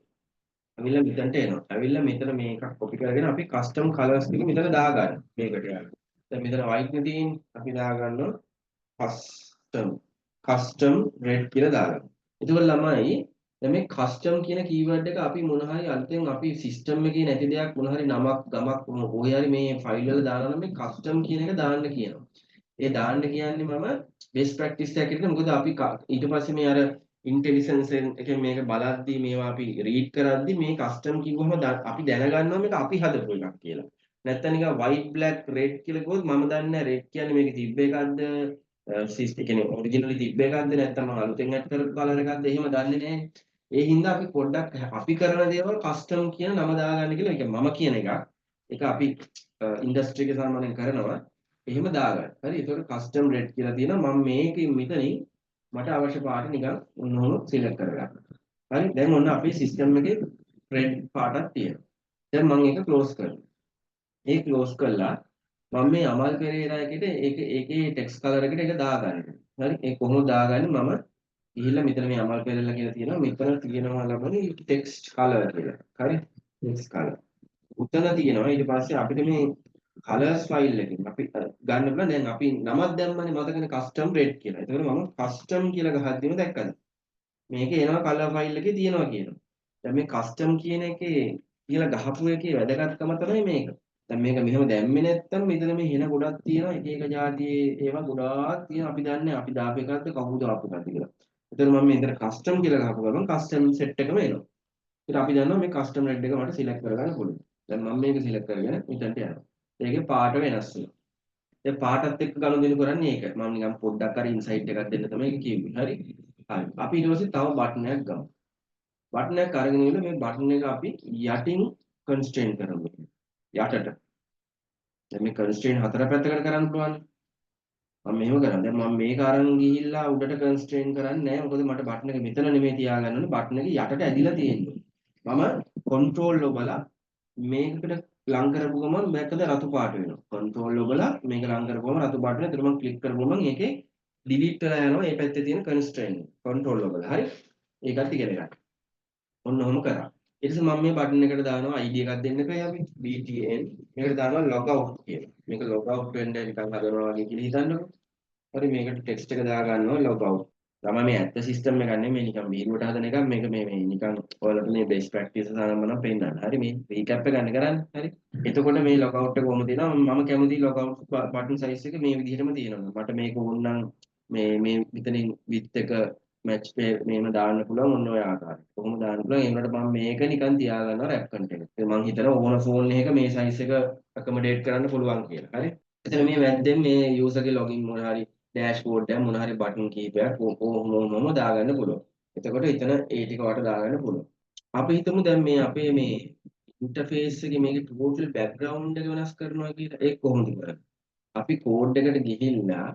ඇවිල්ලා මෙතනට එනවා. ඇවිල්ලා මෙතන මේකක් කොපි කරගෙන අපි කස්ටම් කලර්ස් ටික මෙතන දාගන්න. මේකට යන්න. දැන් මෙතන white නේ තියෙන්නේ. අපි දාගන්නවා කස්ටම් රෙඩ් කියලා දාගන්න. එතකොට ළමයි දැන් මේ කස්ටම් කියන කීවර්ඩ් එක අපි මොන හරි අලුතෙන් අපි සිස්ටම් එකේ නැති දෙයක් මොන හරි නමක් ගමක් ඔය හරි මේ ෆයිල් වල දානවා නම් මේ කස්ටම් කියන එක දාන්න කියනවා. ඒ දාන්න කියන්නේ මම බෙස්ට් ප්‍රැක්ටිස් එකක් විදිහට මොකද අපි ඊට පස්සේ මේ අර ඉන්ටෙලිජන්ස් එකෙන් මේක බලද්දී මේවා අපි රීඩ් කරද්දී මේ කස්ටම් කිව්වම අපි දැනගන්නවා මේක අපි හදපු එකක් කියලා. නැත්තම් නිකන් white black red කියලා කිව්වොත් මම දන්නේ නැහැ red කියන්නේ මේකේ තිබ්බ එකක්ද සිස්ටම් කියන්නේ ඔරිජිනලි තිබ්බ එකක්ද නැත්තම් මම අලුතෙන් ඇඩ් කරපු කලර් එකක්ද එහෙම දන්නේ නැහැ. ඒ හින්දා අපි පොඩ්ඩක් අපි කරන දේවල් කස්ටම් කියන නම දාගන්න කියලා. ඒක මම කියන එකක්. ඒක අපි ඉන්ඩස්ට්‍රි එකේ සාමාන්‍යයෙන් කරනවා. එහෙම දාගන්න. හරි. ඒතකොට කස්ටම් රෙඩ් කියලා තියෙනවා. මම මේකෙන් මෙතනින් මට අවශ්‍ය පාට නිකන් ඔන්නෝම සිලෙක්ට් කරගන්න. හරි. දැන් ඔන්න අපේ සිස්ටම් එකේ රෙඩ් පාටක් තියෙනවා. දැන් මම ඒක ක්ලෝස් කරනවා. ඒ ක්ලෝස් කළා මම මේ අමල් පෙරේරා එකට ඒකේ ටෙක්ස්ට් කලර් එකට ඒක දාගන්නවා. හරි. ඒ කොහොමද දාගන්නේ මම ගිහිල්ලා මෙතන මේ අමල් පෙරේරා කියලා තියෙනවා. මෙතන තියෙනවා ළමයි ටෙක්ස්ට් කලර් කියලා. හරි. Text colour. උතන තියෙනවා ඊට පස්සේ අපිට මේ කලර්ස් ෆයිල් එකකින් අපි ගන්න පුළුවන් දැන් අපි නමක් දැම්මනේ මතකනේ කස්ටම් රෙඩ් කියලා. ඒතකොට මම කස්ටම් කියලා ගහද්දිම දැක්කද? මේකේ එනවා කලර් ෆයිල් එකේ තියෙනවා කියනවා. දැන් මේ කස්ටම් කියන එකේ කියලා ගහපු එකේ වැදගත්කම තමයි මේක. දැන් මේක මෙහෙම දැම්මේ නැත්තම් මෙතන මේ හෙන ගොඩක් තියෙනවා එක එක જાතියේ ඒවා ගොඩාක් තියෙනවා අපි දන්නේ අපි දාපු එකක්ද කවුද දාපු එකක්ද කියලා. එතන මම මෙතන කස්ටම් කියලා ගහපු ගමන් කස්ටම් සෙට් එකම එනවා. ඊට අපි දන්නවා මේ කස්ටම් රෙඩ් එක මට සිලෙක්ට් කරගන්න පුළුවන්. දැන් මම මේක සිලෙක්ට් කරගෙන මෙතනට යනවා. ඒකේ පාට වෙනස් වෙනවා. ඒ පාටත් එක්ක ගනුදෙනු කරන්නේ ඒක. මම නිකන් පොඩ්ඩක් හරි ඉන්සයිට් එකක් දෙන්න තමයි ඒක කිව්වේ. හරි. හරි. අපි ඊට පස්සේ තව බටන් එකක් ගමු. බටන් එකක් අරගෙන ඉන්න මේ බටන් එක අපි යටින් කන්ස්ට්‍රේන් කරමු. යටට. දැන් මේ කන්ස්ට්‍රේන් හතර පැත්තකට කරන්න පුළුවන්. මම මෙහෙම කරා. දැන් මම මේක අරන් ගිහිල්ලා උඩට කන්ස්ට්‍රේන් කරන්නේ නැහැ. මොකද මට බටන් එක මෙතන නෙමෙයි තියාගන්න ඕනේ. බටන් එක යටට ඇදිලා තියෙන්නේ. මම කන්ට්‍රෝල් ඔබලා මේකට ලං කරපු ගමන් මේකද රතු පාට වෙනවා. කන්ට්‍රෝල් ඔබලා මේක ලං කරපුවම රතු පාට වෙනවා. ඒතර මම ක්ලික් කරපුවම ඒකේ ඩිලීට් වෙලා යනවා. මේ පැත්තේ තියෙන කන්ස්ට්‍රේන් කන්ට්‍රෝල් ඔබලා. හරි. ඒකත් ඉගෙන ගන්න. ඔන්න ඔහොම කරා. ඊට පස්සේ මම මේ බටන් එකට දානවා ID එකක් දෙන්නකයි අපි BTN. මේකට දානවා log out කියලා. මේක log out වෙන්න නිකන් හදනවා වගේ කියලා හිතන්නකෝ. හරි මේකට ටෙක්ස්ට් එක දා ගන්නවා log out. තමයි මේ ඇත්ත සිස්ටම් එකක් නෙමෙයි නිකන් බීරුවට හදන එකක් මේක මේ නිකන් ඔයාලට මේ බේස් ප්‍රැක්ටිස් සානම්මනම් පෙන්නන්න. හරි මේ රීකැප් එක ගන්න කරන්නේ. හරි. එතකොට මේ log out එක කොහොමද තියෙනවා මම කැමති log out බටන් සයිස් එක මේ විදිහටම තියෙනවා. මට මේක ඕන නම් මේ මෙතනින් width එක මැච් මේම දාන්න පුළුවන් ඔන්න ඔය ආකාරයට. කොහොම දාන්න පුළුවන් ඒ වුණාට මම මේක නිකන් තියා ගන්නවා රැප් කන්ටෙන්ට් එක. මම හිතනවා ඕන ෆෝන් එකක මේ සයිස් එක ඇකොමඩේට් කරන්න පුළුවන් කියලා. හරි. එතන මේ වැද්දෙන් මේ යූසර්ගේ ලොගින් මොන හරි ඩෑෂ්බෝඩ් එක මොන හරි බටන් කීපයක් කොහොමම දාගන්න පුළුවන්. එතකොට එතන ඒ ටික වට දාගන්න පුළුවන්. අපි හිතමු දැන් මේ අපේ මේ ඉන්ටර්ෆේස් එකේ මේකේ ටෝටල් බෑග්ග්‍රවුන්ඩ් එක වෙනස් කරනවා කියලා. ඒක කොහොමද කරන්නේ? අපි කෝඩ් එකට ගිහිල්ලා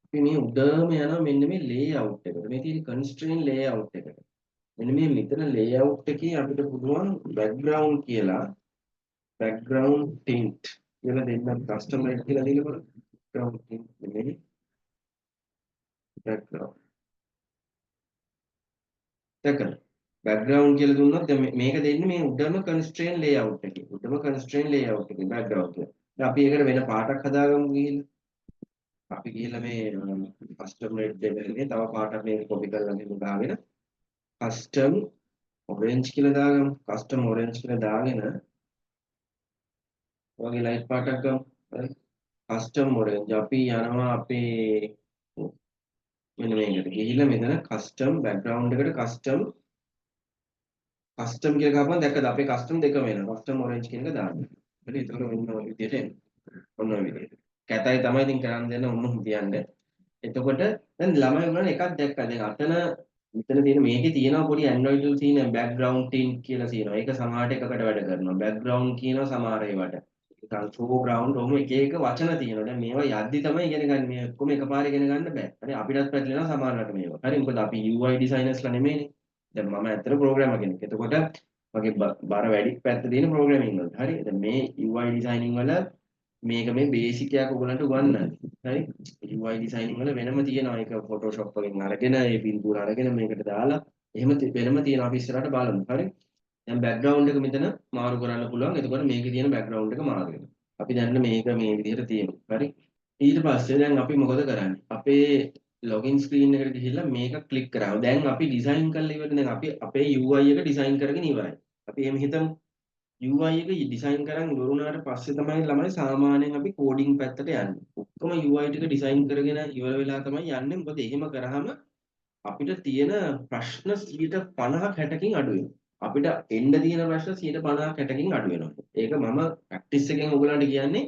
අපි මේ උඩම යනවා මෙන්න මේ ලේඅවුට් එකට. මේ තියෙන කන්ස්ට්‍රේන් ලේඅවුට් එකට. මෙන්න මේ මෙතන ලේඅවුට් එකේ අපිට පුළුවන් බෑග්ග්‍රවුන්ඩ් කියලා බෑග්ග්‍රවුන්ඩ් ටින්ට් කියලා දෙන්න කස්ටම් රේට් කියලා දීලා බලන්න. බෑග්ග්‍රවුන්ඩ් ටින්ට් නෙමෙයි බෑග්ග්‍රවුන්ඩ්. දැකලා බෑග්ග්‍රවුන්ඩ් කියලා දුන්නොත් දැන් මේක දෙන්නේ මේ උඩම කන්ස්ට්‍රේන් ලේඅවුට් එකේ. උඩම කන්ස්ට්‍රේන් ලේඅවුට් එකේ බෑග්ග්‍රවුන්ඩ් කියලා. දැන් අපි ඒකට වෙන පාටක් හදාගමු ගිහිල්ලා. අපි ගිහිල්ලා මේ කස්ටම් රේට් දෙකේ තව පාටක් මේක කොපි කරලා මෙහෙම දාගෙන කස්ටම් ඔරෙන්ජ් කියලා දාගමු. කස්ටම් ඔරෙන්ජ් කියලා දාගෙන ඔයගේ ලයිට් පාටක් ගමු. හරි. කස්ටම් ඔරෙන්ජ් අපි යනවා අපේ මෙන්න මේකට ගිහිල්ලා මෙතන කස්ටම් බෑග්ග්‍රවුන්ඩ් එකට කස්ටම් කියලා ගහපුවම දැක්කද අපේ කස්ටම් දෙකම එනවා. කස්ටම් ඔරෙන්ජ් කියන එක දාන්න. හරි. එතකොට මෙන්න ඔය විදිහට එනවා. ඔන්න ඔය විදිහට. කැතයි තමයි ඉතින් කරන් දෙන්න ඔන්න තියන්නේ. එතකොට දැන් ළමයි උනන එකක් දැක්කා. දැන් අතන මෙතන තියෙන මේකේ තියෙනවා පොඩි Android වල තියෙන බෑග්ග්‍රවුන්ඩ් ටින් කියලා තියෙනවා. ඒක සමහරට එකකට වැඩ කරනවා. බෑග්ග්‍රවුන්ඩ් කියනවා සමහර ඒවාට. නිකන් ෆෝග්‍රවුන්ඩ් ඔහොම එක එක වචන තියෙනවා. දැන් මේවා යද්දි තමයි ඉගෙන ගන්න. මේ ඔක්කොම එකපාරේ ඉගෙන ගන්න බෑ. හරි අපිටත් පැටලෙනවා සමහරකට මේවා. හරි මොකද අපි UI ඩිසයිනර්ස්ලා නෙමෙයිනේ. දැන් මම ඇත්තට ප්‍රෝග්‍රෑමර් කෙනෙක්. එතකොට මගේ බර වැඩි පැත්ත තියෙන ප්‍රෝග්‍රෑමින් වලට. හරි. දැන් මේ UI ඩිසයිනින් වල මේක මේ බේසික් එකක් ඔයගලන්ට උගන්වන්නේ. හරි. UI ඩිසයිනින් වල වෙනම තියෙනවා. ඒක Photoshop එකෙන් අරගෙන ඒ පින්තූර අරගෙන මේකට දාලා එහෙම වෙනම තියෙනවා. අපි ඉස්සරහට බලමු. හරි. දැන් බෑග්ග්‍රවුන්ඩ් එක මෙතන මාරු කරන්න පුළුවන්. එතකොට මේකේ තියෙන බෑග්ග්‍රවුන්ඩ් එක මාරු වෙනවා. අපි දැන් මේක මේ විදිහට තියෙනවා. හරි. ඊට පස්සේ දැන් අපි මොකද කරන්නේ? අපේ ලොගින් ස්ක්‍රීන් එකට ගිහිල්ලා මේක ක්ලික් කරා. දැන් අපි ඩිසයින් කරලා ඉවරනේ. දැන් අපි අපේ UI එක ඩිසයින් කරගෙන ඉවරයි. අපි එහෙම හිතමු. UI එක ඩිසයින් කරන් ඉවර වුණාට පස්සේ තමයි ළමයි සාමාන්‍යයෙන් අපි කෝඩින් පැත්තට යන්නේ. ඔක්කොම UI ටික ඩිසයින් කරගෙන ඉවර වෙලා තමයි යන්නේ. මොකද එහෙම කරාම අපිට තියෙන ප්‍රශ්න 50ක් 60කින් අඩු වෙනවා. අපිට එන්න තියෙන ප්‍රශ්න 50ක් 60කින් අඩු වෙනවා. ඒක මම ප්‍රැක්ටිස් එකෙන් ඔයගලන්ට කියන්නේ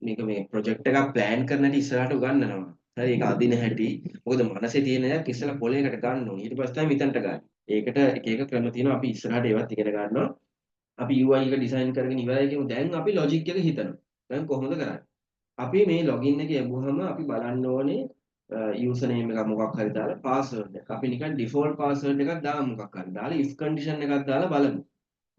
මේක මේ ප්‍රොජෙක්ට් එකක් ප්ලෑන් කරන හැටි ඉස්සරහට උගන්වනවා. හරි ඒක අදින හැටි. මොකද මනසේ තියෙන දේ ඉස්සෙල්ලා පොලේකට ගන්න ඕනේ. ඊට පස්සේ තමයි මෙතනට ගන්න. ඒකට එක එක ක්‍රම තියෙනවා. අපි ඉස්සරහට ඒවත් ඉගෙන ගන්නවා. අපි UI එක ඩිසයින් කරගෙන ඉවරයි කියමු. දැන් අපි ලොජික් එක හිතනවා. දැන් කොහොමද කරන්නේ? අපි මේ ලොගින් එක යවුවහම අපි බලන්න ඕනේ යූසර් නේම් එක මොකක් හරි දාලා පාස්වර්ඩ් එක. අපි නිකන් ඩිෆෝල්ට් පාස්වර්ඩ් එකක් දාමු මොකක් හරි. දාලා if condition එකක් දාලා බලමු.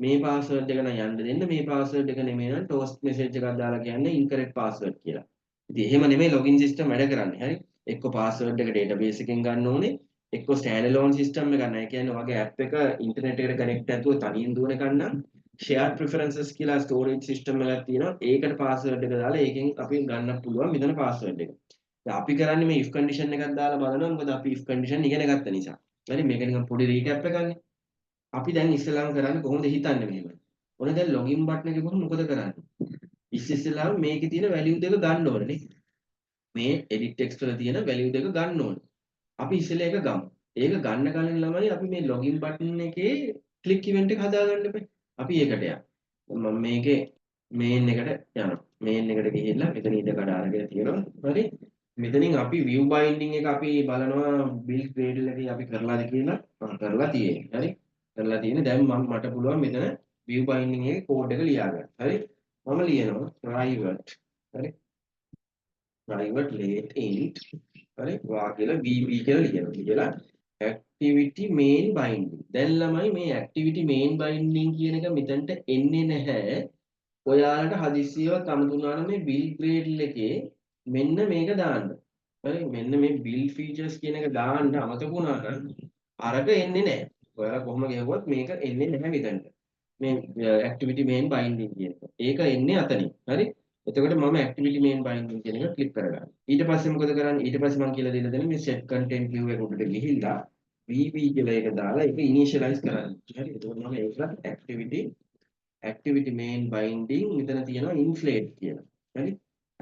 මේ පාස්වර්ඩ් එක නම් යන්න දෙන්න. මේ පාස්වර්ඩ් එක නෙමෙයි නම් toast message එකක් දාලා කියන්නේ incorrect password කියලා. ඉතින් එහෙම නෙමෙයි login system වැඩ කරන්නේ. හරි. එක්ක password එක database එකෙන් ගන්න ඕනේ. එක්ක stand alone system එකක් නෑ. කියන්නේ ඔයගේ app එක internet එකට connect නැතුව තනියෙන් දුවන එකක් නම් shared preferences කියලා storage system එකක් තියෙනවා. ඒකට password එක දාලා ඒකෙන් අපි ගන්න පුළුවන් මෙතන password එක. දැන් අපි කරන්නේ මේ if condition එකක් දාලා බලනවා. මොකද අපි if condition ඉගෙන ගත්ත නිසා. හරි මේක නිකන් පොඩි recap එකක්නේ. අපි දැන් ඉස්සෙල්ලාම කරන්නේ කොහොමද හිතන්නේ මෙහෙම. ඔන්න දැන් login button එක ගිහුවම මොකද කරන්නේ? ඉස්සෙල්ලාම මේකේ තියෙන වැලියු දෙක ගන්න ඕනේ නේ. මේ edit text වල තියෙන වැලියු දෙක ගන්න ඕනේ. අපි ඉස්සෙල්ලා ඒක ගමු. ඒක ගන්න කලින් ළමයි අපි මේ login button එකේ click event එක හදාගන්න බෑ. අපි ඒකට යමු. මම මේකේ main එකට යනවා. main එකට ගිහිල්ලා මෙතන ඉඳ කඩ අරගෙන තියෙනවා. හරි. මෙතනින් අපි view binding එක අපි බලනවා build gradle එකේ අපි කරලාද කියලා. කරලා තියෙන්නේ. හරි. කරලා තියෙන්නේ. දැන් මට පුළුවන් මෙතන view binding එකේ code එක ලියා ගන්න. හරි. මම ලියනවා private. හරි. private let int හරි වා කියලා vb කියලා ලියනවා. ලියලා activity main binding. දැන් ළමයි මේ activity main binding කියන එක මෙතනට එන්නේ නැහැ. ඔයාලට හදිස්සියව තමුතුනා නම් මේ build gradle එකේ මෙන්න මේක දාන්න. හරි මෙන්න මේ build features කියන එක දාන්න අමතක වුණා නම් අරක එන්නේ නැහැ. ඔයාලා කොහොම ගෙවුවත් මේක එන්නේ නැහැ මෙතනට. මේ activity main binding කියන එක. ඒක එන්නේ අතනින්. හරි එතකොට මම activity main binding කියන එක ක්ලික් කරගන්නවා. ඊට පස්සේ මොකද කරන්නේ? ඊට පස්සේ මම කියලා දෙන්න මේ set content view එක උඩට ගිහිල්ලා vb කියලා එක දාලා ඒක initialize කරන්න. හරි. එතකොට මම ඒක activity main binding මෙතන තියෙනවා inflate කියලා. හරි.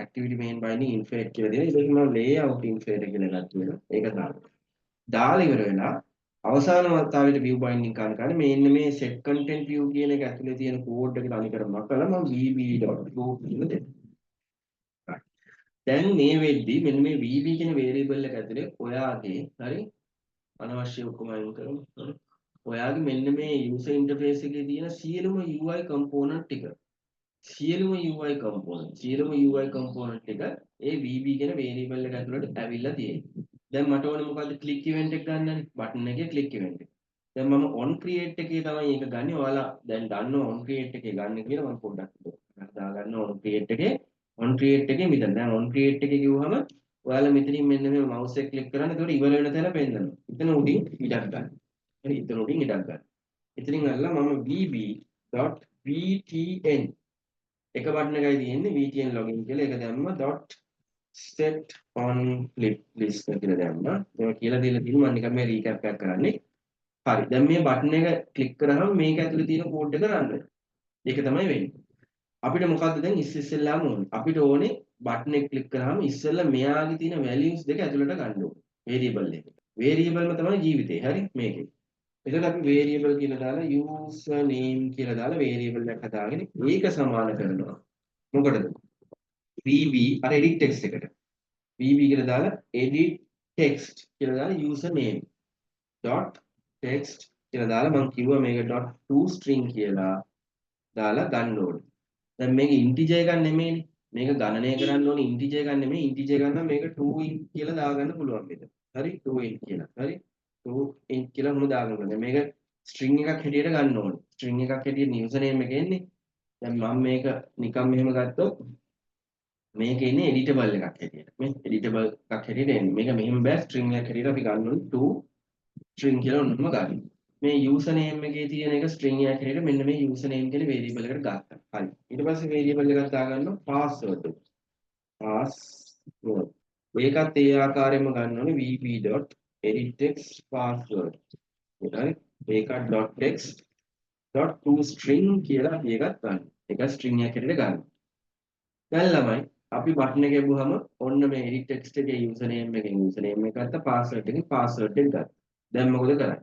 activity main binding inflate කියලා දෙනවා. ඒක මම layout inflate කියලා ගන්නවා. ඒක දානවා. දාලා ඉවර වෙලා අවසාන වතාවෙට view binding කරන මෙන්න මේ set content view කියන එක ඇතුලේ තියෙන කෝඩ් එක තනිකර මකලා මම vb.group කියලා දෙනවා. දැන් මේ වෙද්දි මෙන්න මේ vb කියන variable එක ඇතුලේ ඔයාගේ හරි අනවශ්‍ය ඔක්කොම අයින් කරමු. ඔයාගේ මෙන්න මේ user interface එකේ තියෙන සියලුම UI component ටික සියලුම UI component ටික ඒ vb කියන variable එක ඇතුළට ඇවිල්ලා තියෙනවා. දැන් මට ඕනේ මොකද්ද click event එක ගන්නනේ button එකේ click event එක. දැන් මම on create එකේ තමයි ඒක ගන්නෙ. ඔයාලා දැන් දන්නවා on create එකේ ගන්න කියලා මම පොඩ්ඩක් දාගන්න on create එකේ මෙතන දැන් on create එකේ කිව්වහම ඔයාලා මෙතනින් මෙන්න මේ mouse එක click කරන්න. ඒකට ඉවර වෙන තැන පෙන්නනවා. එතන උඩින් ඉඩක් ගන්න. හරි එතන උඩින් ඉඩක් ගන්න. එතනින් අල්ලලා මම vb.vtn එක බටන් එකයි තියෙන්නේ vtn login කියලා ඒක දැම්මා .set on flip list කියලා දැම්මා. ඒක කියලා දීලා තියෙනවා මම නිකන් මේ recap එකක් කරන්නේ. හරි. දැන් මේ බටන් එක ක්ලික් කරාම මේක ඇතුලේ තියෙන කෝඩ් එක රන් වෙනවා. ඒක තමයි වෙන්නේ. අපිට මොකද්ද දැන් ඉස්සෙල්ලාම ඕනේ? අපිට ඕනේ බටන් එක ක්ලික් කරාම ඉස්සෙල්ලා මෙයාගේ තියෙන values දෙක ඇතුලට ගන්න ඕනේ. variable එක. variable තමයි ජීවිතේ. හරි මේකේ. එතකොට අපි variable කියලා දාලා user name කියලා දාලා variable එකක් හදාගෙන ඒක සමාන කරනවා. මොකටද? vb අර edit text එකට. vb කියලා දාලා edit text කියලා දාලා user name dot text කියලා දාලා මම කිව්වා මේක dot to string කියලා දාලා ගන්න ඕනේ. දැන් මේක integer එකක් නෙමෙයිනේ. මේක ගණනය කරන්න ඕනේ integer එකක් නෙමෙයි. integer ගන්න මේක 2 int කියලා දාගන්න පුළුවන් මෙතන. හරි 2 int කියලා. හරි 2 int කියලා මොන දාගන්න ඕනේ. මේක string එකක් හැටියට ගන්න ඕනේ. string එකක් හැටියට user name එක එන්නේ. දැන් මම මේක නිකන් මෙහෙම ගත්තොත් මේක ඉන්නේ editable එකක් හැටියට. මේ editable එකක් හැටියට එන්නේ. මේක මෙහෙම බෑ string එකක් හැටියට අපි ගන්න ඕනේ to string කියලා ඔන්නම ගන්න. මේ user name එකේ තියෙන එක string එකක් හැටියට මෙන්න මේ user name කියන variable එකට ගත්තා. හරි. ඊට පස්සේ variable එකක් දාගන්නවා password. password. ඒකත් ඒ ආකාරයෙන්ම ගන්න ඕනේ vb.editText password. හරි. ඒක.text .toString කියලා අපි එකක් ගන්න. ඒක string එකක් හැටියට ගන්න. දැන් ළමයි අපි බටන් එක ගිහුවම ඔන්න මේ edit text එකේ username එකෙන් username එක ගත්තා password එකෙන් password එක ගත්තා. දැන් මොකද කරන්නේ?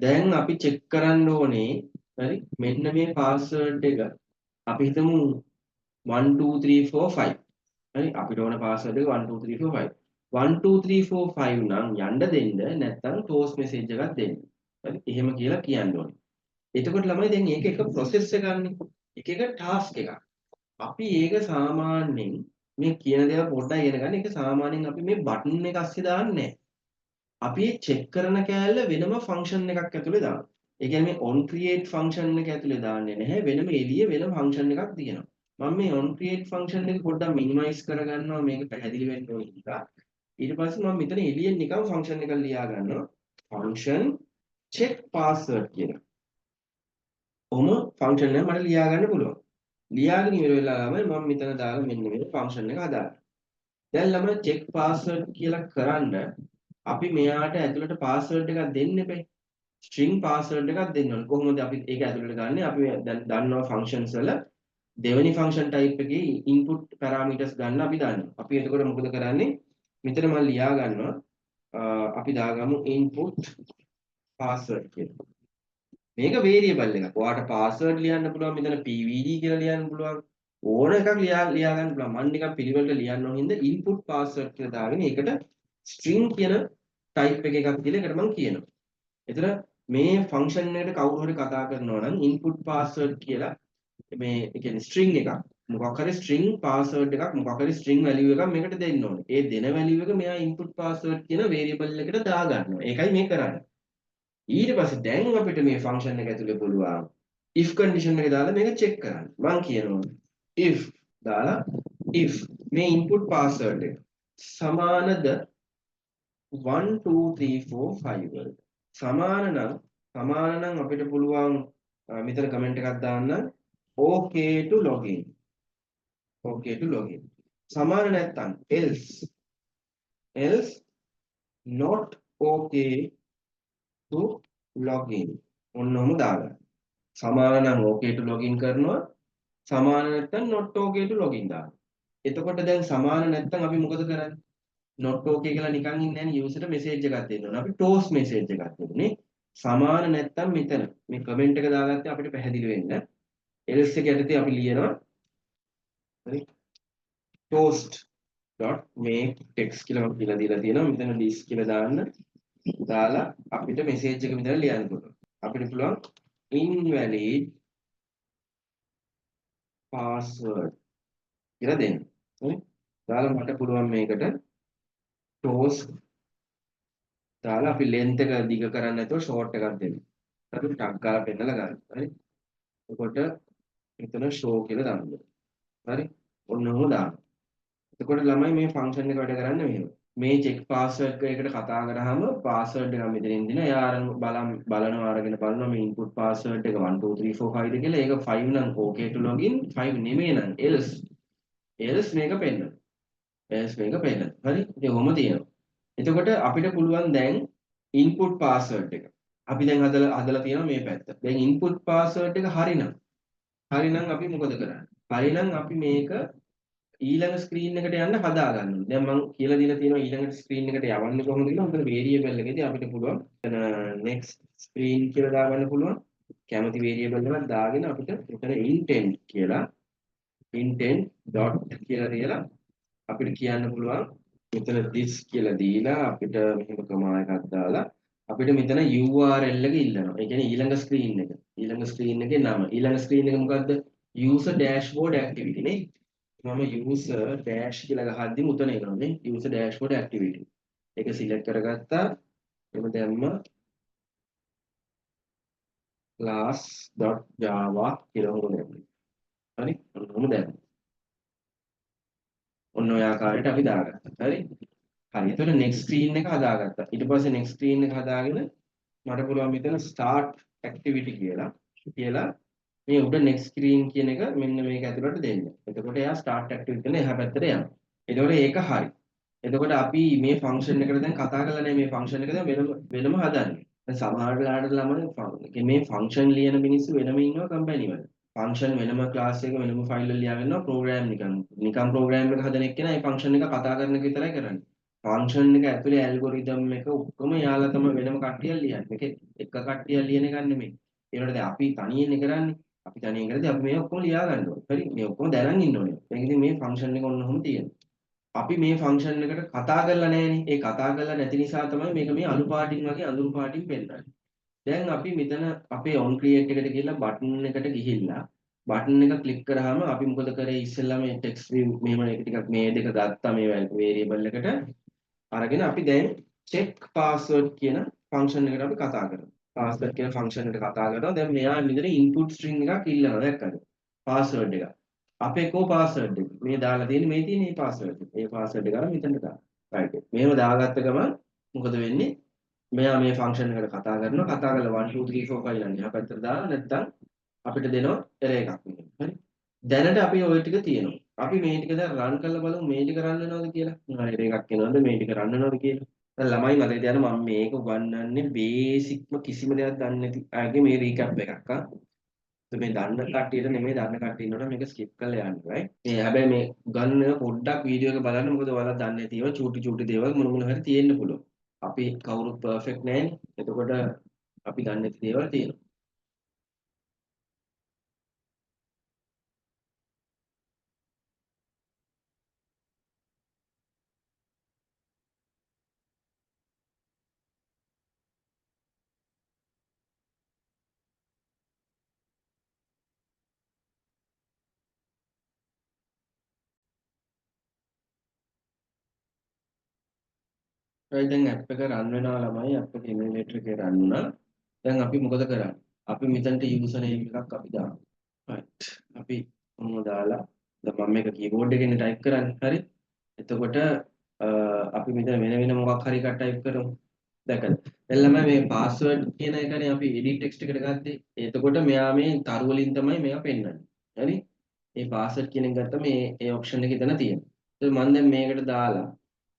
දැන් අපි check කරන්න ඕනේ හරි මෙන්න මේ password එක අපි හිතමු 1 2 3 4 5. හරි අපිට ඕන password එක 1 2 3 4 5. 1 2 3 4 5 නම් යන්න දෙන්න නැත්නම් close message එකක් දෙන්න. හරි එහෙම කියලා කියන්න ඕනේ. එතකොට ළමයි දැන් මේක එක process එකක් ගන්න. එක task එකක්. අපි ඒක සාමාන්‍යයෙන් මේ කියන දේවල් පොඩ්ඩක් ඉගෙන ගන්න. ඒක සාමාන්‍යයෙන් අපි මේ බටන් එක අස්සේ දාන්නේ නැහැ. අපි check කරන කෑල්ල වෙනම function එකක් ඇතුලේ දානවා. ඒ කියන්නේ මේ on create function එක ඇතුලේ දාන්නේ නැහැ. වෙනම එළිය වෙන function එකක් තියෙනවා. මම මේ on create function එක පොඩ්ඩක් minimize කරගන්නවා මේක පැහැදිලි වෙන්න ඕන නිසා. ඊට පස්සේ මම මෙතන එළියෙන් නිකන් function එකක් ලියා ගන්නවා. function check password කියලා. කොහොම function එක මට ලියා ගන්න පුළුවන්. ලියාගෙන ඉවර වෙලා ගමන් මම මෙතන දාලා මෙන්න මේ ෆන්ක්ෂන් එක හදාගන්න. දැන් ළමයි check password කියලා කරන්න අපි මෙයාට ඇතුළට password එකක් දෙන්න එපේ. string password එකක් දෙන්න ඕනේ. කොහොමද අපි ඒක ඇතුළට ගන්නෙ? අපි දැන් දන්නවා functions වල දෙවෙනි ෆන්ක්ෂන් ටයිප් එකේ ඉන්පුට් පැරාමීටර්ස් ගන්න අපි දන්නවා. අපි එතකොට මොකද කරන්නේ? මෙතන මම ලියා ගන්නවා අපි දාගමු input password කියලා. මේක වේරියබල් එකක්. ඔයාට password ලියන්න පුළුවන්, මෙතන pvd කියලා ලියන්න පුළුවන්. ඕන එකක් ලියා ගන්න පුළුවන්. මම නිකන් පිළිවෙලට ලියන්න ඕන හින්දා input password කියලා දාගෙන ඒකට string කියන type එකක් කියලා ඒකට මම කියනවා. එතන මේ ෆන්ක්ෂන් එකට කවුරු හරි කතා කරනවා නම් input password කියලා මේ ඒ කියන්නේ string එකක් මොකක් හරි string password එකක් මොකක් හරි string value එකක් මේකට දෙන්න ඕනේ. ඒ දෙන value එක මෙයා input password කියන variable එකට දා ගන්නවා. ඒකයි මේ කරන්නේ. ඊට පස්සේ දැන් අපිට මේ function එක ඇතුලේ පුළුවන් if condition එක දාලා මේක check කරන්න. මම කියනවා if දාලා if මේ input password එක සමානද 1 2 3 4 5 වලට සමාන නම් අපිට පුළුවන් මෙතන කමෙන්ට් එකක් දාන්න okay to login සමාන නැත්නම් else not okay to login ඔන්නෝම දාගන්න සමාන නම් okay to login කරනවා සමාන නැත්නම් not okay to login දාන්න එතකොට දැන් සමාන නැත්නම් අපි මොකද කරන්නේ not okay කියලා නිකන් ඉන්නේ නැහැ නේ user message එකක් දෙන්න ඕන අපි toast message එකක් දෙන්නේ සමාන නැත්නම් මෙතන මේ කමෙන්ට් එක දාගත්තේ අපිට පැහැදිලි වෙන්න else එක යටතේ අපි ලියනවා හරි toast.make text කියලා මම කියලා දීලා තියෙනවා මෙතන this කියලා දාලා අපිට message එක මෙතන ලියන්න පුළුවන් අපිට පුළුවන් invalid password කියලා දෙන්න හරි දාලා මට පුළුවන් මේකට toast දාලා අපි length එක දිග කරන්නේ නැතුව short එකක් දෙන්න හරි ටක් ගාලා පෙන්නලා ගන්න හරි එතකොට මෙතන show කියලා දාන්න හරි ඔන්න ඔහොම දාන්න එතකොට ළමයි මේ ෆන්ක්ෂන් එක වැඩ කරන්නේ මෙහෙම. මේ check password එකකට කතා කරාම password එක මෙතනින් දින එයා බලනවා අරගෙන බලනවා මේ input password එක 1 2 3 4 5 ද කියලා. ඒක 5 නම් okay to login 5 නෙමෙයි නම් else මේක පෙන්නන. හරි? ඉතින් ඔහොම තියෙනවා. එතකොට අපිට පුළුවන් දැන් input password එක. අපි දැන් හදලා තියෙනවා මේ පැත්ත. දැන් input password එක හරිනම් අපි මොකද කරන්නේ? හරිනම් අපි මේක ඊළඟ ස්ක්‍රීන් එකට යන්න හදා ගන්නවා. දැන් මම කියලා දීලා තියෙනවා ඊළඟ ස්ක්‍රීන් එකට යවන්නේ කොහොමද කියලා. උතන වේරියබල් එකේදී අපිට පුළුවන් next screen කියලා දාගන්න පුළුවන්. කැමති වේරියබල් එකක් දාගෙන අපිට උතන intent dot කියලා දීලා අපිට කියන්න පුළුවන් මෙතන this කියලා දීලා අපිට මෙහෙම කමා එකක් දාලා අපිට මෙතන URL එක ඉල්ලනවා. ඒ කියන්නේ ඊළඟ ස්ක්‍රීන් එකේ නම. ඊළඟ ස්ක්‍රීන් එක මොකද්ද? user dashboard activity නේ. මම user dash කියලා ගහද්දි මුතන එනවා නේ user dashboard activity ඒක සිලෙක්ට් කරගත්තා එම දැම්ම class.java කියලා හොරන්නේ හරි ඔන්නම දැම්ම ඔන්න ඔය ආකාරයට අපි දාගත්තා හරි එතකොට next screen එක හදාගත්තා ඊට පස්සේ next screen එක හදාගෙන මට පුළුවන් මෙතන start activity කියලා මේ උඩ next screen කියන එක මෙන්න මේක ඇතුළට දෙන්න. එතකොට එයා start activity කරන එහා පැත්තට යනවා. එතකොට ඒක හරි. එතකොට අපි මේ function එකට දැන් කතා කරලා නැහැ මේ function එක දැන් වෙනම හදන්නේ. දැන් සමහර වෙලාවට ළමයි මේ function ලියන මිනිස්සු වෙනම ඉන්නවා කම්පැනි වල. function වෙනම class එක වෙනම file වල ලියා ගන්නවා program නිකන් program එක හදන එක්කෙනා මේ function එක කතා කරන එක විතරයි කරන්නේ. function එක ඇතුලේ algorithm එක ඔක්කොම යාලා තමයි වෙනම කට්ටියක් ලියන්නේ. මේක එක කට්ටියක් ලියන එක නෙමෙයි. ඒකට දැන් අපි තනියෙන් කරන්නේ අපි තනියෙන් කරද්දී අපි මේ ඔක්කොම ලියා ගන්න ඕනේ. හරි මේ ඔක්කොම දැනන් ඉන්න ඕනේ. දැන් ඉතින් මේ ෆන්ක්ෂන් එක ඔන්න ඔහොම තියෙනවා. අපි මේ ෆන්ක්ෂන් එකට කතා කරලා නැහැනේ. ඒ කතා කරලා නැති නිසා තමයි මේක මේ අලු පාටින් වගේ අඳුරු පාටින් පෙන්නන්නේ. දැන් අපි මෙතන අපේ on create එකට ගිහලා button එකට ගිහිල්ලා button එක ක්ලික් කරාම අපි මොකද කරේ ඉස්සෙල්ලා මේ text view මෙහෙම එක ටිකක් මේ දෙක ගත්තා මේ variable එකට අරගෙන අපි දැන් check password කියන ෆන්ක්ෂන් එකට අපි කතා කරමු. password කියන function එකට කතා කරනවා. දැන් මෙයා මෙතන input string එකක් ඉල්ලනවා දැක්කද? password එක. අපේ කෝ password එක. මේ දාලා තියෙන්නේ මේ තියෙන මේ password එක. මේ password එක අරන් මෙතනට දාන්න. right. මේව දාගත්ත ගමන් මොකද වෙන්නේ? මෙයා මේ function එකට කතා කරනවා. කතා කරලා 1 2 3 4 5 නම් එහා පැත්තට දාලා නැත්නම් අපිට දෙනවා error එකක් වෙනවා. හරි. දැනට අපි ওই ටික තියෙනවා. අපි මේ ටික දැන් run කරලා බලමු මේ ටික run වෙනවද කියලා. error එකක් එනවද මේ ටික run වෙනවද කියලා. දැන් ළමයි මතක තියාගන්න මම මේක උගන්වන්නේ බේසික්ම කිසිම දෙයක් දන්නේ නැති අයගේ මේ රීකැප් එකක් මේ දන්න කට්ටියට නෙමෙයි දන්න කට්ටිය ඉන්නකොට මේක ස්කිප් කරලා යන්න right. මේ හැබැයි මේ ගන්න පොඩ්ඩක් වීඩියෝ එක බලන්න මොකද ඔයාලා දන්නේ නැති ඒවා චූටි චූටි දේවල් මොන මොන හරි තියෙන්න පුළුවන්. අපි කවුරුත් පර්ෆෙක්ට් නැහැනේ. එතකොට අපි දන්නේ නැති දේවල් තියෙනවා. right දැන් ඇප් එක රන් වෙනවා ළමයි ඇප් එක ඉමුලේටර් එකේ රන් වුණා. දැන් අපි මොකද කරන්නේ? අපි මෙතනට යූසර් නේම් එකක් අපි දාමු. right. අපි මොනවද දාලා දැන් මම මේක කීබෝඩ් එකෙන් ටයිප් කරන්නේ. හරි. එතකොට අපි මෙතන වෙන මොකක් හරි එකක් ටයිප් කරමු. දැකලා. දැන් ළමයි මේ පාස්වර්ඩ් කියන එකනේ අපි එඩිට් ටෙක්ස්ට් එකට ගත්තේ. එතකොට මෙයා මේ තරු වලින් තමයි මේවා පෙන්වන්නේ. හරි? මේ පාස්වර්ඩ් කියන එක ගත්තා මේ ඒ ඔප්ෂන් එකේ එතන තියෙනවා. ඒත් මම දැන් මේකට දාලා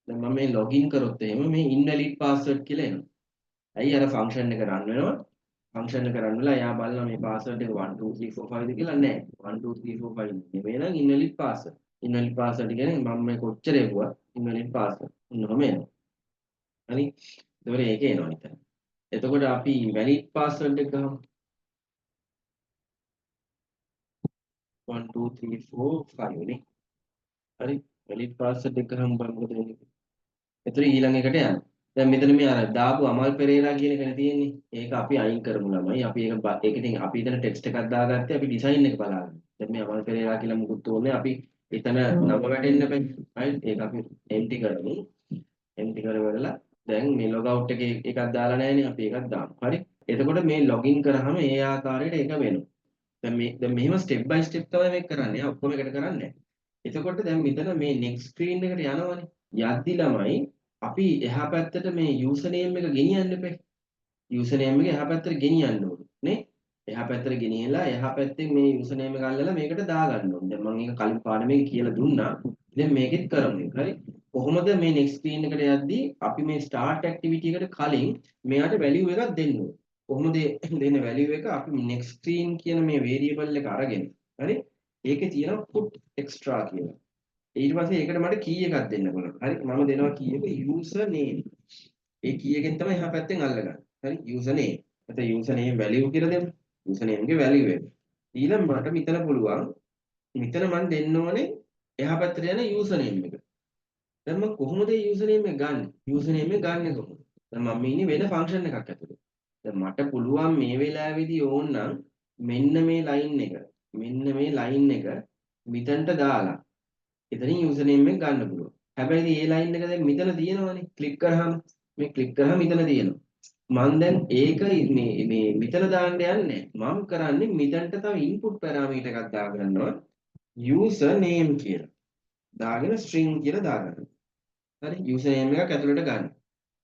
දැන් මම මේ ලොගින් කරොත් එහෙම මේ invalid password කියලා එනවා. ඇයි අර ෆන්ක්ෂන් එක රන් වෙනවා. ෆන්ක්ෂන් එක රන් වෙලා එයා බලනවා මේ පාස්වර්ඩ් එක 1 2 3 4 5 ද කියලා නෑ. 1 2 3 4 5 නෙමෙයි නම් invalid password. invalid password කියන්නේ මම මේ කොච්චර එවුවා invalid password. ඔන්නම එනවා. හරි? ඒතකොට ඒක එනවා නිතර. එතකොට අපි valid password එක ගමු. 1 2 3 4 5 නේ. හරි? valid password එක ගමු බලමු මොකද වෙන්නේ. එතකොට ඊළඟ එකට යන්න. දැන් මෙතන මේ අර දාපු අමල් පෙරේරා කියන එකනේ තියෙන්නේ. ඒක අපි අයින් කරමු ළමයි. අපි ඒක ඉතින් අපි එතන ටෙක්ස්ට් එකක් දාගත්තේ අපි ඩිසයින් එක බලාගෙන. දැන් මේ අමල් පෙරේරා කියලා මුකුත් ඕනේ අපි එතන නම වැටෙන්න බෑ. right? ඒක අපි empty කරමු. empty කරවලා දැන් මේ log out එකේ එකක් දාලා නැහැනේ අපි එකක් දාමු. හරි? එතකොට මේ login කරාම ඒ ආකාරයට ඒක වෙනවා. දැන් මෙහෙම step by step තමයි මේක කරන්නේ. ඔක්කොම එකට කරන්නේ නැහැ. එතකොට දැන් මෙතන මේ next screen එකට යනවනේ. යද්දි ළමයි අපි එහා පැත්තට මේ යූසර් නේම් එක ගෙනියන්න එපා. යූසර් නේම් එක එහා පැත්තට ගෙනියන්න ඕනේ නේ. එහා පැත්තට ගෙනියලා එහා පැත්තෙන් මේ යූසර් නේම් එක අල්ලලා මේකට දාගන්න ඕනේ. දැන් මම ඒක කලින් පාඩමේ කියලා දුන්නා. දැන් මේකෙත් කරමු. හරි. කොහොමද මේ next screen එකට යද්දි අපි මේ start activity එකට කලින් මෙයාට value එකක් දෙන්න ඕනේ. කොහොමද දෙන්න value එක අපි next screen කියන මේ variable එක අරගෙන හරි. ඒකේ තියෙනවා put extra කියලා. ඊට පස්සේ ඒකට මට key එකක් දෙන්න පුළුවන්. හරි මම දෙනවා key එක user name. ඒ key එකෙන් තමයි එහා පැත්තෙන් අල්ලගන්නේ. හරි user name. එතකොට user name value කියලා දෙමු. user name ගේ value එක. ඊළඟ මට මෙතන පුළුවන් මෙතන මම දෙන්න ඕනේ එහා පැත්තට යන user name එක. දැන් මම කොහොමද මේ user name එක ගන්න? user name එක ගන්න කොහොමද? දැන් මම ඉන්නේ වෙන function එකක් ඇතුලේ. දැන් මට පුළුවන් මේ වෙලාවේදී ඕනනම් මෙන්න මේ line එක මෙතනට දාලා එතනින් යූසර් නේම් එක ගන්න පුළුවන්. හැබැයි මේ ලයින් එක දැන් මෙතන තියෙනවනේ. ක්ලික් කරාම මේ ක්ලික් කරාම මෙතන තියෙනවා. මම දැන් ඒක මේ මෙතන දාන්න යන්නේ මම කරන්නේ මෙතනට තව ඉන්පුට් පැරාමීටර් එකක් දාගන්නවා. යූසර් නේම් කියලා. දාගෙන string කියලා දාගන්නවා. හරි යූසර් නේම් එකක් ඇතුළට ගන්න.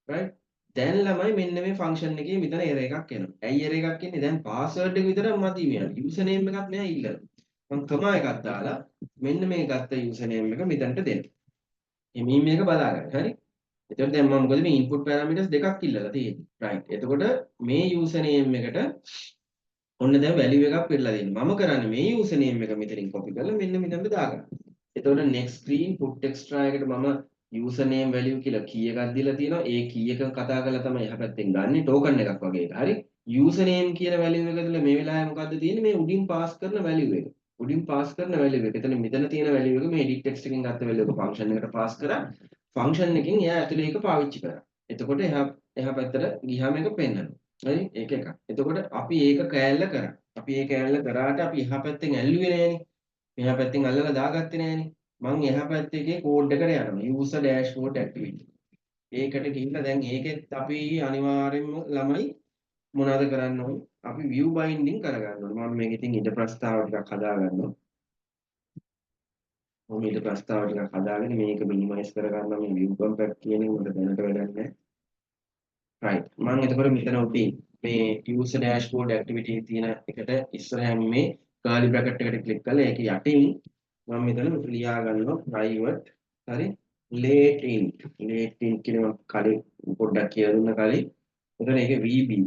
right? දැන් ළමයි මෙන්න මේ ෆන්ක්ෂන් එකේ මෙතන error එකක් එනවා. ඇයි error එකක් එන්නේ? දැන් password එක විතරක් මදි මෙයාට. යූසර් නේම් එකක් මෙයා ඉල්ලනවා. මම කමා එකක් දාලා මෙන්න මේ ගත්ත යූසර් නේම් එක මෙතනට දෙන්න. එමී මේක බලාගන්න. හරි? එතකොට දැන් මම මොකද මේ input parameters දෙකක් ඉල්ලලා තියෙන්නේ. right. එතකොට මේ user name එකට ඔන්න දැන් value එකක් පෙන්නලා දෙන්නේ. මම කරන්නේ මේ user name එක මෙතනින් copy කරලා මෙන්න මෙතනට දාගන්න. එතකොට next screen put extra එකට මම user name value කියලා key එකක් දීලා තියෙනවා. ඒ key එක කතා කරලා තමයි එහා පැත්තෙන් ගන්නෙ token එකක් වගේ එක. හරි? user name කියන value එක තුළ මේ වෙලාවේ මොකද්ද තියෙන්නේ? මේ උඩින් pass කරන value එක. උඩින් pass කරන value එක. එතන මෙතන තියෙන value එක මේ edit text එකෙන් ගත්ත value එක function එකට pass කරා. ෆන්ක්ෂන් එකකින් එයා ඇතුලේ ඒක පාවිච්චි කරා. එතකොට එහා පැත්තට ගියාම ඒක පෙන්නනවා. හරි? ඒක එකක්. එතකොට අපි ඒක කෑල්ල කරා. අපි ඒ කෑල්ල කරාට අපි එහා පැත්තෙන් ඇල්ලුවේ නෑනේ. මෙහා පැත්තෙන් අල්ලලා දාගත්තේ නෑනේ. මම එහා පැත්තේ කෝඩ් එකට යනවා. user dashboard activity. ඒකට ගිහිල්ලා දැන් ඒකෙත් අපි අනිවාර්යෙන්ම ළමයි මොනවද කරන්න ඕනේ? අපි view binding කරගන්න ඕනේ. මම මේක ඉතින් ඊට ප්‍රස්තාව ටිකක් හදා ගන්නවා. මම ඊට ප්‍රස්තාව ටිකක් හදාගෙන මේක මිනිමයිස් කරගන්න මේ view compact කියන එක මට දැනට වැඩක් නැහැ. right. මම එතකොට මෙතන උඩින් මේ user dashboard activity තියෙන එකට ඉස්සරහින් මේ curly bracket එකට ක්ලික් කරලා ඒක යටින් මම මෙතන ලියා ගන්නවා private හරි late in කියන කලින් පොඩ්ඩක් කියලා දුන්න කලින් එතන ඒක VB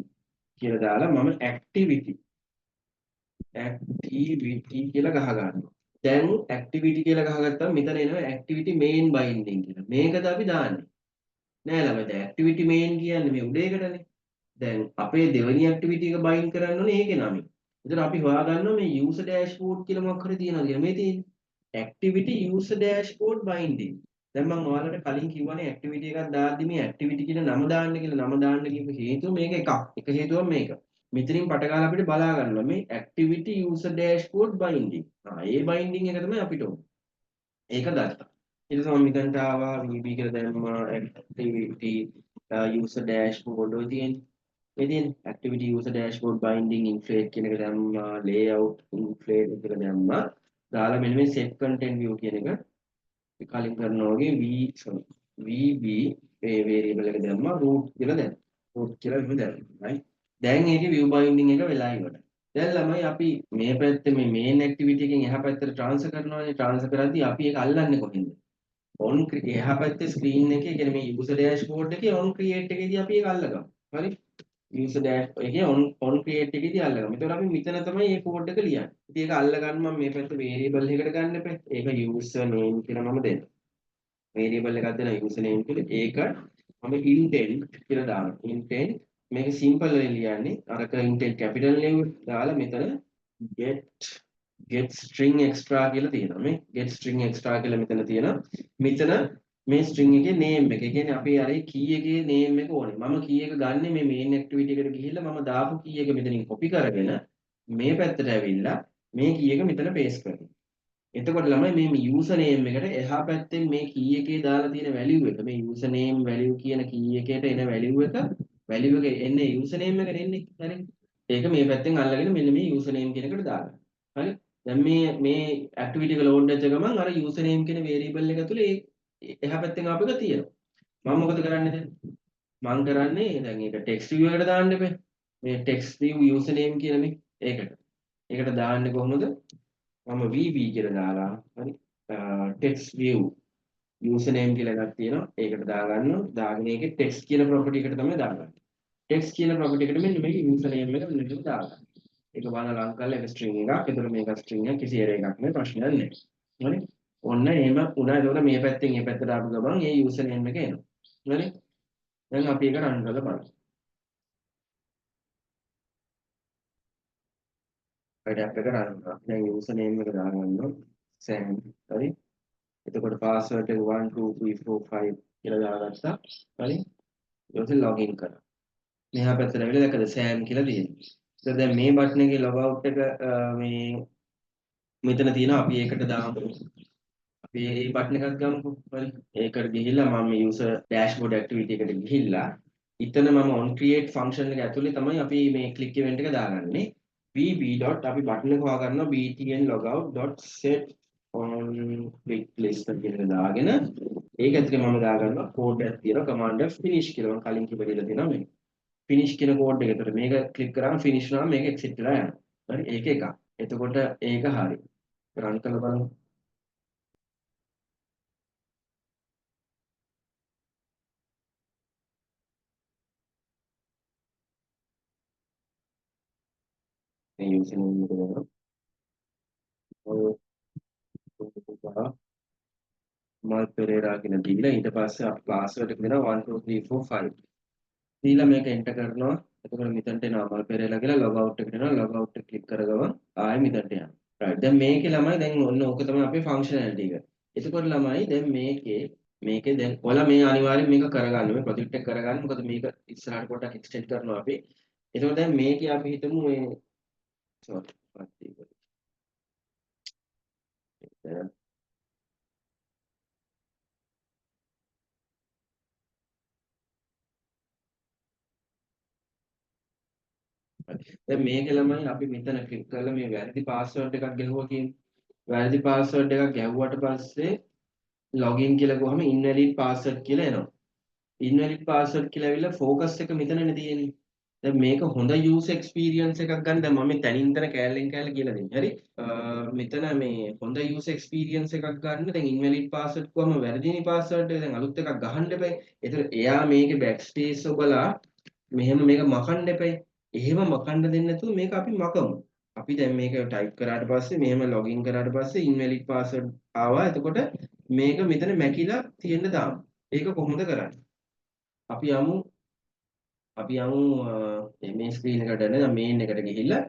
කියලා දාලා මම activity activity කියලා ගහ ගන්නවා. දැන් activity කියලා ගහගත්තාම මෙතන එනවා activity main binding කියලා. මේකද අපි දාන්නේ. නෑ ළමයි දැන් activity main කියන්නේ මේ උඩේකටනේ. දැන් අපේ දෙවෙනි activity එක bind කරන්න ඕනේ ඒකේ නමින්. එතන අපි හොයාගන්නවා මේ user dashboard කියලා මොකක් හරි තියෙනවද කියලා. මේ තියෙන්නේ. activity user dashboard binding. දැන් මම ඔයාලට කලින් කිව්වනේ activity එකක් දාද්දි මේ activity කියන නම දාන්න කියලා. නම දාන්න කියපු හේතුව මේක එකක්. එක හේතුවක් මේක. මෙතනින් පටගාලා අපිට බලා ගන්නවා මේ activity user dashboard binding. ඒ binding එක තමයි අපිට ඕනේ. ඒක ගත්තා. ඊට පස්සේ මම මෙතනට ආවා VB කියලා දැම්මා activity user dashboard ඔය තියෙන්නේ. මේ තියෙන්නේ activity user dashboard binding inflate කියන එක දැම්මා layout inflate කියලා දැම්මා. දාලා මෙන්න මේ set content view කියන එක කලින් කරනවා වගේ VB මේ variable එක දැම්මා root කියලා දැම්මා. root කියලා මෙහෙම දැම්මා. right. දැන් ඒකේ view binding එක වෙලා ඉවරයි. දැන් ළමයි අපි මේ පැත්තේ මේ main activity එකෙන් එහා පැත්තට transfer කරනවානේ transfer කරද්දී අපි ඒක අල්ලන්නේ කොහෙන්ද? on එහා පැත්තේ screen එකේ කියන්නේ මේ user dashboard එකේ on create එකේදී අපි ඒක අල්ලගමු. හරි? user dash එකේ on create එකේදී අල්ලගමු. එතකොට අපි මෙතන තමයි මේ code එක ලියන්නේ. ඉතින් ඒක අල්ල ගන්න මම මේ පැත්තේ variable එකකට ගන්න එපා. ඒක user name කියලා මම දෙන්න. variable එකක් දෙනවා user name කියලා. ඒක මම intent කියලා දානවා. intent මේක simple වලින් ලියන්නේ. අරක intent capital letter දාලා මෙතන get string extra කියලා තියෙනවා. මේ get string extra කියලා මෙතන තියෙනවා. මෙතන මේ string එකේ name එක. ඒ කියන්නේ අපේ අර key එකේ name එක ඕනේ. මම key එක ගන්නෙ මේ main activity එකට ගිහිල්ලා මම දාපු key එක මෙතනින් copy කරගෙන මේ පැත්තට ඇවිල්ලා මේ key එක මෙතන paste කරනවා. එතකොට ළමයි මේ user name එකට එහා පැත්තෙන් මේ key එකේ දාලා තියෙන value එක මේ user name value කියන key එකේට එන value එක එන්නේ user name එකට එන්නේ. හරි. ඒක මේ පැත්තෙන් අල්ලගෙන මෙන්න මේ user name කියන එකට දාගන්න. හරි. දැන් මේ activity එක load වෙච්ච ගමන් අර user name කියන variable එක ඇතුලේ එහා පැත්තෙන් ආපු එක තියෙනවා. මම මොකද කරන්නේ දැන්? මම කරන්නේ දැන් ඒක text view එකට දාන්න එපේ. මේ text view user name කියන මේ ඒකට. ඒකට දාන්නේ කොහොමද? මම VB කියලා දාලා හරි text view user name කියලා එකක් තියෙනවා. ඒකට දාගන්නවා. දාගෙන ඒකේ text කියන property එකට තමයි දාගන්නේ. text කියන property එකට මෙන්න මේක user name එක මෙන්න මේක දාගන්න. ඒක බලන ලං කරලා එක string එකක්. ඒතර මේක string එක කිසි error එකක් නෑ ප්‍රශ්නයක් නෑ. හරි. ඔන්න එහෙම උනා. ඒතකොට මේ පැත්තෙන් මේ පැත්තට ආපු ගමන් මේ user name එක එනවා. හරි. දැන් අපි ඒක run කරලා බලමු. ටැබ් එක run කරනවා. දැන් user name එක දාගන්නවා. Sam. හරි. එතකොට password එක 1 2 3 4 5 කියලා දාගත්තා. හරි. ඊට පස්සේ login කරා. මෙහා පැත්තට ඇවිල්ලා දැක්කද Sam කියලා තියෙනවා. ඉතින් දැන් මේ බටන් එකේ log out එක මේ මෙතන තියෙනවා අපි ඒකට දාමු. අපි මේ බටන් එකක් ගමුකෝ. හරි. ඒකට ගිහිල්ලා මම මේ user dashboard activity එකට ගිහිල්ලා ඉතන මම on create function එක ඇතුලේ තමයි අපි මේ click event එක දාගන්නේ. vb. අපි බටන් එක හොයාගන්නවා btn logout.set on click list කියන එක දාගෙන ඒක ඇතුලේ මම දාගන්නවා code එකක් තියෙනවා command finish කියලා මම කලින් කිව්ව දෙයක් තියෙනවා මේ. finish කියන code එක. ඒතර මේක click කරාම finish වුණාම මේක exit වෙලා යනවා. හරි. ඒක එකක්. එතකොට ඒක හරි. run කරලා බලමු. මේ user name එක දෙනවා. මල් පෙරේරා කියන දීලා ඊට පස්සේ අපි password එක දෙනවා 1 2 3 4 5. දීලා මේක enter කරනවා. එතකොට මෙතනට එනවා මල් පෙරේරා කියලා log out එකට එනවා. log out එක click කරගම ආයෙ මෙතනට යනවා. right. දැන් මේකේ ළමයි දැන් ඔන්න ඕක තමයි අපේ functionality එක. එතකොට ළමයි දැන් මේකේ දැන් ඔයාලා මේ අනිවාර්යෙන් මේක කරගන්න. මේ project එක කරගන්න. මොකද මේක ඉස්සරහට පොඩ්ඩක් extend කරනවා අපි. එතකොට දැන් මේකේ අපි හිතමු මේ sorry. දැන් මේක ළමයි අපි මෙතන ක්ලික් කරලා මේ වැරදි පාස්වර්ඩ් එකක් ගැහුවා කියන්නේ. වැරදි පාස්වර්ඩ් එකක් ගැහුවට පස්සේ login කියලා ගොහම invalid password කියලා එනවා. invalid password කියලා ඇවිල්ලා focus එක මෙතනනේ තියෙන්නේ. දැන් මේක හොඳ user experience එකක් ගන්න දැන් මම මේ තනින් තන කෑල්ලෙන් කෑල්ල කියලා දෙන්නේ. හරි. මෙතන මේ හොඳ user experience එකක් ගන්න දැන් invalid password කොහම වැරදිනේ password එක දැන් අලුත් එකක් ගහන්න එපා. ඒතර එයා මේකේ backspace ඔබලා මෙහෙම මේක මකන්න එපා. එහෙම මකන්න දෙන්නේ නැතුව මේක අපි මකමු. අපි දැන් මේක ටයිප් කරාට පස්සේ මෙහෙම ලොගින් කරාට පස්සේ invalid password ආවා. එතකොට මේක මෙතන මැකිලා තියෙන්න දාමු. ඒක කොහොමද කරන්නේ? අපි යමු අපි යමු මේ ස්ක්‍රීන් එකට නේද මේන් එකට ගිහිල්ලා